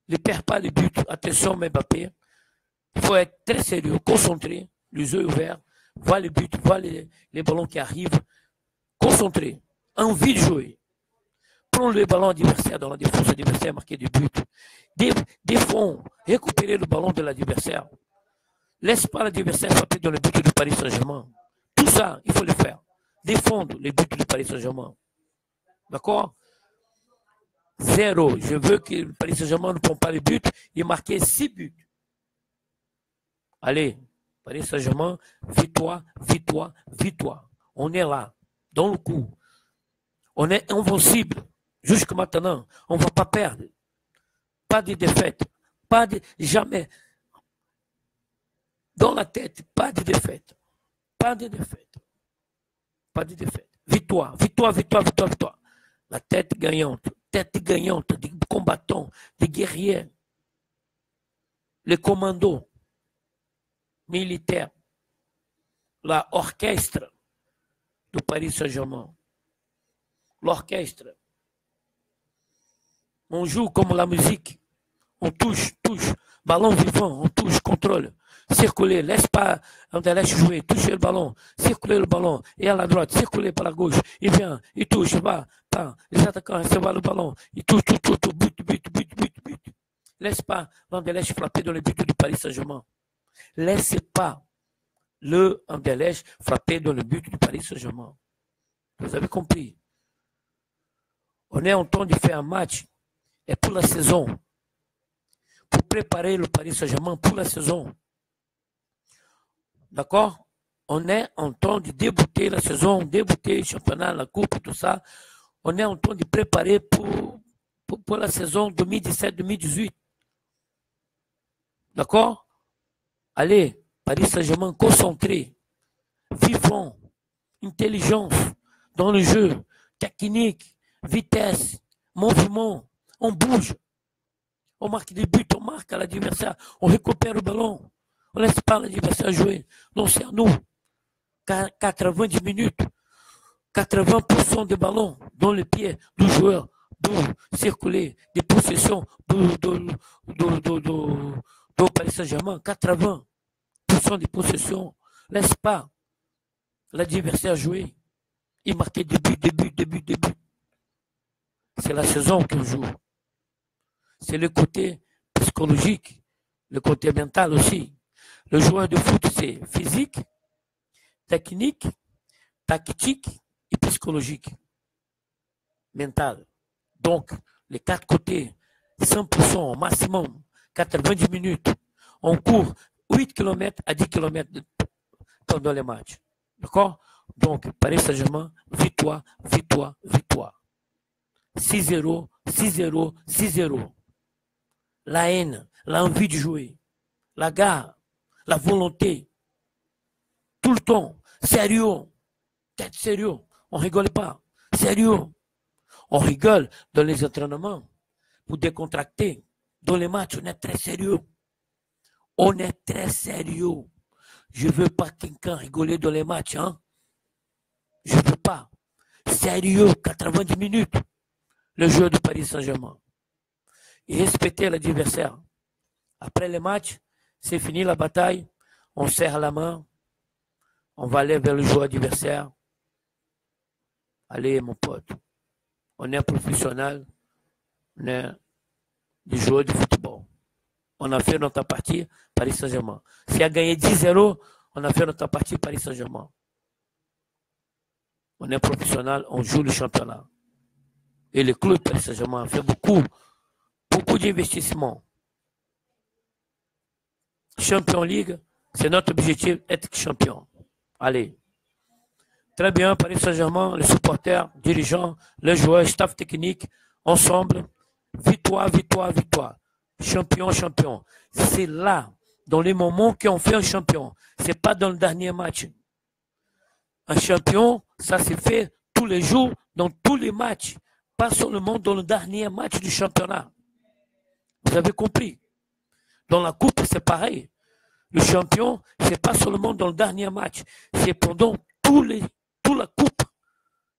ne perdent pas les buts. Attention, Mbappé. Il faut être très sérieux, concentré, les yeux ouverts, voir les buts, voir les ballons qui arrivent. Concentré, envie de jouer. Prendre le ballon adversaire dans la défense adversaire, marquer des buts. Défendre, récupérer le ballon de l'adversaire. Laisse pas l'adversaire frapper dans le but du Paris Saint-Germain. Tout ça, il faut le faire. Défendre les buts du Paris Saint-Germain. D'accord? 0. Je veux que le Paris Saint-Germain ne prenne pas les buts et marque 6 buts. Allez, Paris Saint-Germain, victoire, victoire, victoire. On est là, dans le coup. On est invincible. Jusqu'à maintenant, on ne va pas perdre. Pas de défaite. Pas de, jamais. Dans la tête, pas de défaite. Pas de défaite. Pas de défaite. Victoire, victoire, victoire, victoire, victoire. La tête gagnante, des combattants, des guerriers. Les commandos militaires, l'orchestre do Paris Saint-Germain. L'orchestre. On joue comme la musique. On touche. Ballon vivant, on touche, contrôle. Circuler, laisse pas Anderlecht jouer, toucher le ballon, circuler le ballon, et à la droite, circuler par la gauche, il vient, il touche, il va, les attaquants recevoir le ballon, il touche, but. Laisse pas Anderlecht frapper dans le but du Paris Saint-Germain. Laissez pas le Anderlecht frapper dans le but du Paris Saint-Germain. Vous avez compris? On est en train de faire un match, et pour la saison, pour préparer le Paris Saint-Germain pour la saison. D'accord? On est en train de débuter la saison, débuter le championnat, la coupe, tout ça. On est en train de préparer pour la saison 2017-2018. D'accord? Allez, Paris Saint-Germain concentré, vivant, intelligence dans le jeu, technique, vitesse, mouvement, on bouge. On marque des buts, on marque à l'adversaire, on récupère le ballon, on ne laisse pas l'adversaire jouer. Non, c'est à nous. 90 minutes, 80% des ballons dans les pieds du joueur, de circuler, des possessions de Paris Saint-Germain, 80% des possessions. Laisse pas l'adversaire jouer. Il marquait des buts. C'est la saison qu'on joue. C'est le côté psychologique, le côté mental aussi. Le joueur de foot, c'est physique, technique, tactique et psychologique. Mental. Donc, les 4 côtés, 100% au maximum, 90 minutes. On court 8 km à 10 km pendant les matchs. D'accord? Donc, Paris Saint-Germain, victoire. 6-0, 6-0. La haine, l'envie de jouer, la gare, la volonté, tout le temps, sérieux, tête sérieux, on rigole pas, sérieux, on rigole dans les entraînements pour décontracter, dans les matchs, on est très sérieux, je veux pas quelqu'un rigoler dans les matchs, hein, je veux pas, sérieux, 90 minutes, le jeu du Paris Saint-Germain. Et respecter l'adversaire. Après le match, c'est fini la bataille, on serre la main, on va aller vers le joueur adversaire. Allez, mon pote, on est professionnel, on est des joueurs de football. On a fait notre partie, Paris Saint-Germain. Si a gagné 10-0, on a fait notre partie, Paris Saint-Germain. On est professionnel, on joue le championnat. Et le club Paris Saint-Germain a fait beaucoup d'investissements. Champion League, c'est notre objectif, être champion. Allez. Très bien, Paris Saint-Germain, les supporters, dirigeants, les joueurs, staff technique, ensemble. Victoire. Champion. C'est là, dans les moments qu'on fait un champion. C'est pas dans le dernier match. Un champion, ça se fait tous les jours, dans tous les matchs. Pas seulement dans le dernier match du championnat. Vous avez compris? Dans la coupe, c'est pareil. Le champion, c'est pas seulement dans le dernier match. C'est pendant toute la coupe.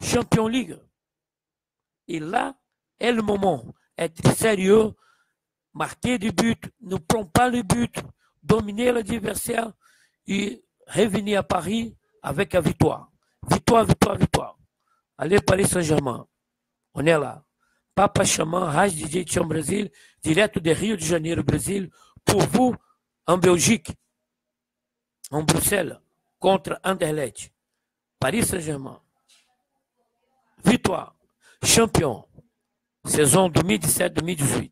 Champion League. Et là est le moment. Être sérieux, marquer des buts, ne prendre pas les buts, dominer l'adversaire et revenir à Paris avec la victoire. Victoire. Allez, Paris Saint-Germain. On est là. Papa Chaman, Raj DJ Tcham Brasil, direto de Rio de Janeiro, Brasil, pour vous, en Belgique, en Bruxelles, contre Anderlecht. Paris Saint-Germain. Victoire. Champion. Saison 2017-2018.